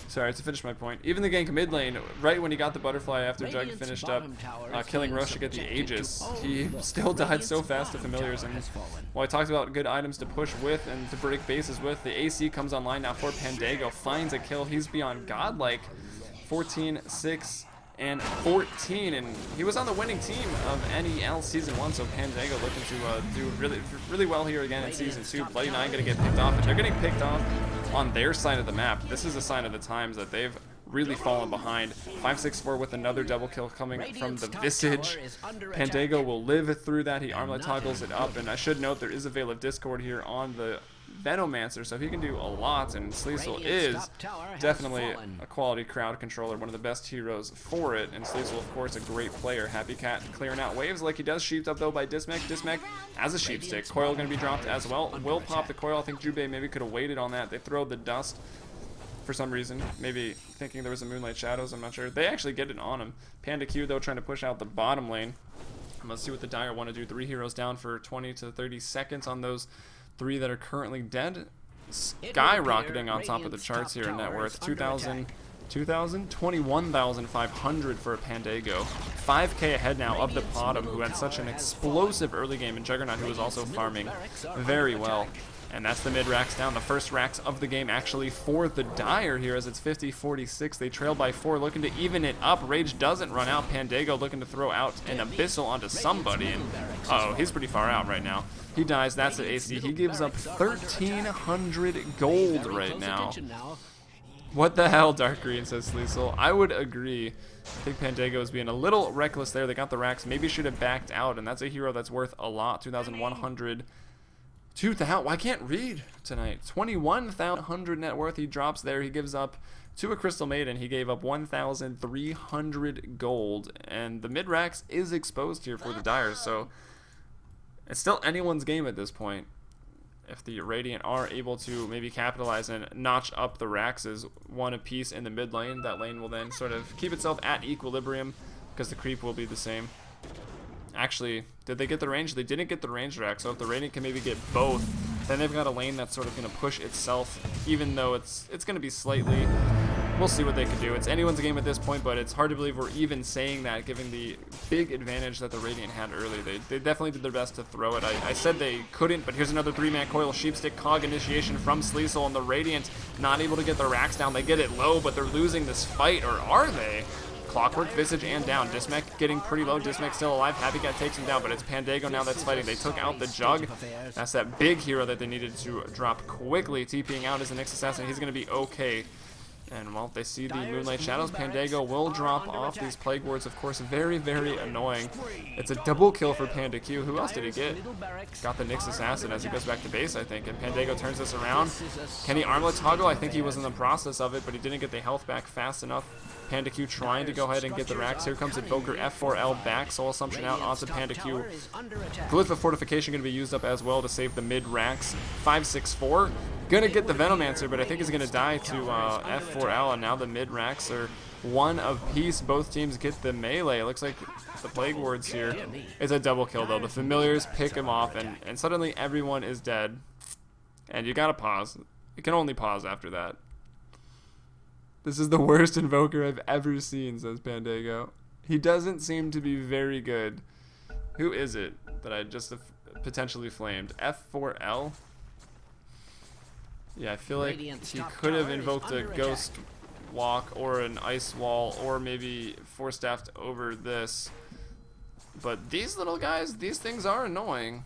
Sorry, to finish my point. Even the gank mid lane, right when he got the butterfly after Jug finished up killing Rosh to get the Aegis, he still died so fast to familiars. And while I talked about good items to push with and to break bases with, the AC comes online now for Pandago, finds a kill. He's beyond godlike. 14, 6, and 14, and he was on the winning team of NEL Season 1, so Pandago looking to do really well here again in Season 2. Bloody Nine going to get picked off, and they're getting picked off on their side of the map. This is a sign of the times that they've really fallen behind. 564 with another double kill coming from the Visage. Pandago will live through that. He armlet toggles it up, and I should note there is a Veil of Discord here on the Venomancer, so he can do a lot, and Sleesel is definitely a quality crowd controller, one of the best heroes for it, and Sleesel, of course, a great player. Happy Cat clearing out waves like he does. Sheeped up, though, by Dismech. Dismech has a sheep stick. Coil going to be dropped as well. Will pop the coil. I think Jubei maybe could have waited on that. They throw the dust for some reason, maybe thinking there was a Moonlight Shadows, I'm not sure. They actually get it on him. Panda Q, though, trying to push out the bottom lane. Let's see what the Dire want to do. 3 heroes down for 20 to 30 seconds on those 3 that are currently dead. Skyrocketing on top of the charts here in net worth. 21,500 for a Pandago. 5k ahead now of the bottom, who had such an explosive early game, and Juggernaut, who was also farming very well. And that's the mid racks down. The first racks of the game actually for the Dire here, as it's 50-46. They trail by 4, looking to even it up. Rage doesn't run out. Pandago looking to throw out an Abyssal onto somebody. And uh-oh, he's pretty far out right now. He dies. That's the AC. He gives up 1,300 gold right now. What the hell, Dark Green, says Sleesel. I would agree. I think Pandago is being a little reckless there. They got the racks. Maybe should have backed out, and that's a hero that's worth a lot. 2,100. 2,000. I can't read tonight. 21,100 net worth. He drops there. He gives up to a Crystal Maiden. He gave up 1,300 gold, and the mid racks is exposed here for the Dire. So it's still anyone's game at this point. If the Radiant are able to maybe capitalize and notch up the racks as one apiece in the mid lane, that lane will then sort of keep itself at equilibrium. because the creep will be the same. Actually, did they get the range? They didn't get the range rack, so if the Radiant can maybe get both, then they've got a lane that's sort of going to push itself, even though it's going to be slightly... We'll see what they can do. It's anyone's game at this point, but it's hard to believe we're even saying that, given the big advantage that the Radiant had early. They definitely did their best to throw it. I said they couldn't, but here's another 3-man coil. Sheepstick Cog initiation from Sleesel, and the Radiant not able to get their racks down. They get it low, but they're losing this fight, or are they? Clockwork, Visage, and down. Dismech getting pretty low. Dismech still alive. Happy Cat takes him down, but it's Pandago now that's fighting. They took out the Jug. That's that big hero that they needed to drop quickly. TPing out is the next assassin. He's going to be okay. And, well, they see the Moonlight Shadows. Pandago will drop off. These Plague Wards, of course, very, very annoying. It's a double kill for Panda Q. Who else did he get? Got the Nyx Assassin as he goes back to base, I think. And Pandago turns this around. Can he armlet toggle? I think he was in the process of it, but he didn't get the health back fast enough. Panda Q trying to go ahead and get the racks. Here comes Invoker, F4L back, Soul Assumption out onto Panda Q. Glyph of Fortification going to be used up as well to save the mid racks. 5-6-4. Gonna get the Venomancer, but I think he's gonna die to F4L, and now the mid racks are one apiece. Both teams get the melee. It looks like the Plague Wards here. It's a double kill though. The Familiars pick him off, and suddenly everyone is dead. And you gotta pause. You can only pause after that. This is the worst Invoker I've ever seen, says Pandago. He doesn't seem to be very good. Who is it that I just potentially flamed? F4L? Yeah, I feel like he could have invoked a Ghost Walk or an Ice Wall, or maybe Force-Staffed over this. But these little guys, these things are annoying.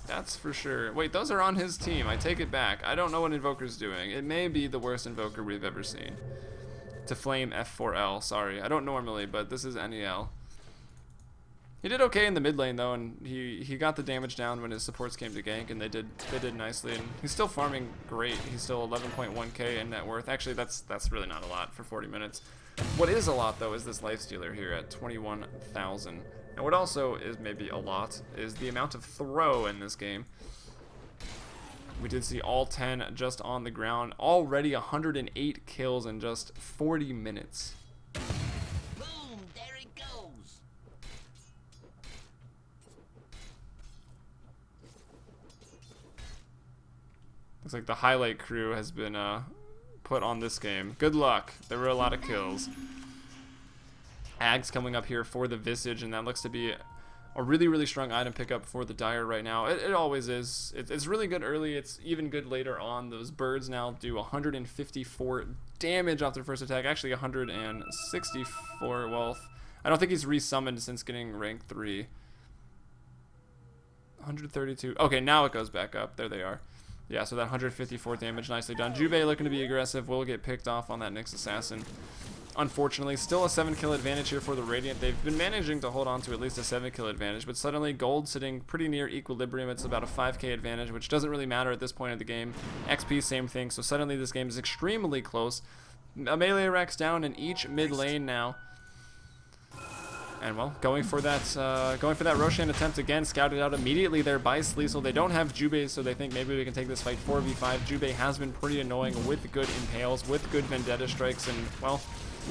That's for sure. Wait, those are on his team. I take it back. I don't know what Invoker's doing. It may be the worst Invoker we've ever seen. To flame F4L, sorry. I don't normally, but this is NEL. He did okay in the mid lane though, and he got the damage down when his supports came to gank, and they did nicely. And he's still farming great. He's still 11.1k in net worth. Actually, that's really not a lot for 40 minutes. What is a lot though is this lifestealer here at 21,000. And what also is maybe a lot is the amount of throw in this game. We did see all 10 just on the ground. Already 108 kills in just 40 minutes. Boom, there it goes. Looks like the highlight crew has been put on this game. Good luck. There were a lot of kills. Ags coming up here for the Visage, and that looks to be a really, really strong item pickup for the Dire right now. It always is. It's really good early. It's even good later on. Those birds now do 154 damage off their first attack. Actually, 164 wealth. I don't think he's resummoned since getting rank 3. 132. Okay, now it goes back up. There they are. Yeah, so that 154 damage, nicely done. Jubei looking to be aggressive. Will get picked off on that Nyx Assassin. Unfortunately, still a 7-kill advantage here for the Radiant. They've been managing to hold on to at least a 7-kill advantage, but suddenly Gold sitting pretty near equilibrium. It's about a 5k advantage, which doesn't really matter at this point of the game. XP, same thing. So suddenly this game is extremely close. A melee racks down in each mid lane now. And well, going for that Roshan attempt again, scouted out immediately there by Sleesel. They don't have Jubei, so they think maybe we can take this fight 4v5. Jubei has been pretty annoying with good impales, with good Vendetta strikes, and well,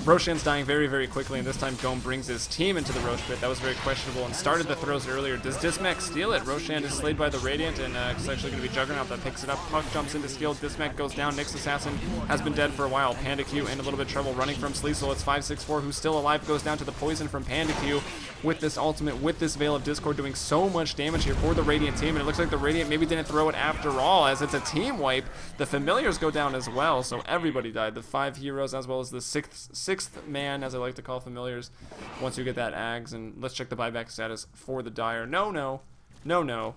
Roshan's dying very, very quickly, and this time Gome brings his team into the Rosh pit. That was very questionable and started the throws earlier. Does Dismech steal it? Roshan is slayed by the Radiant, and it's actually going to be Juggernaut that picks it up. Puck jumps into steal. Dismech goes down. Nyx Assassin has been dead for a while. Panda Q in a little bit of trouble running from Sleesel. It's 5-6-4, who's still alive, goes down to the poison from Panda Q with this ultimate, with this Veil of Discord, doing so much damage here for the Radiant team, and it looks like the Radiant maybe didn't throw it after all, as it's a team wipe. The Familiars go down as well, so everybody died. The 5 heroes as well as the sixth man, as I like to call Familiars, once you get that Ags. And let's check the buyback status for the Dire. No, no, no, no,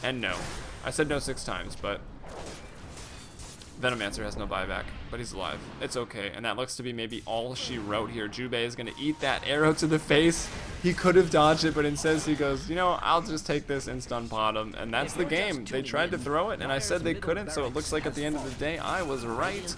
and no. I said no 6 times, but Venomancer has no buyback, but he's alive. It's okay, and that looks to be maybe all she wrote here. Jubei is going to eat that arrow to the face. He could have dodged it, but instead he goes, you know, I'll just take this and stun pot him, and that's the game. They tried to throw it, and I said they couldn't, so it looks like at the end of the day, I was right.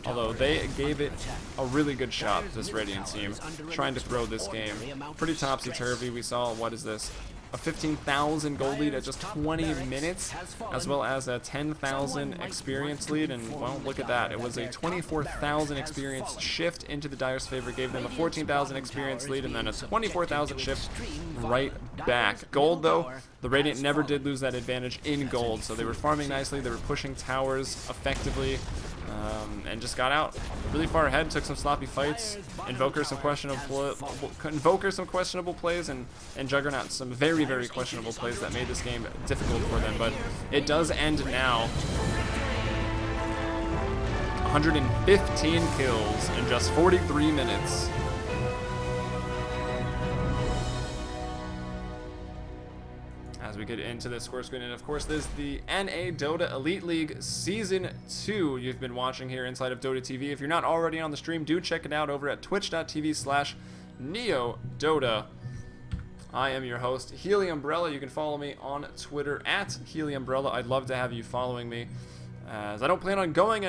Although they gave it a really good shot, this Radiant team, trying to throw this game. Pretty topsy-turvy. We saw, what is this? a 15,000 gold lead at just 20 minutes, as well as a 10,000 experience lead. And well, look at that. It was a 24,000 experience shift into the Dire's favor, gave them a 14,000 experience lead, and then a 24,000 shift right back. Gold, though, the Radiant never did lose that advantage in gold, so they were farming nicely, they were pushing towers effectively, and just got out really far ahead, took some sloppy fights, Invoker some questionable plays, and Juggernaut some very, very questionable plays that made this game difficult for them, but it does end now. 115 kills in just 43 minutes. As we get into the score screen, and of course this is the NA Dota Elite League Season 2 you've been watching here inside of DotaTV. If you're not already on the stream, do check it out over at twitch.tv/NeoDota. I am your host, Heliumbrella. You can follow me on Twitter at Heliumbrella. I'd love to have you following me, as I don't plan on going anywhere.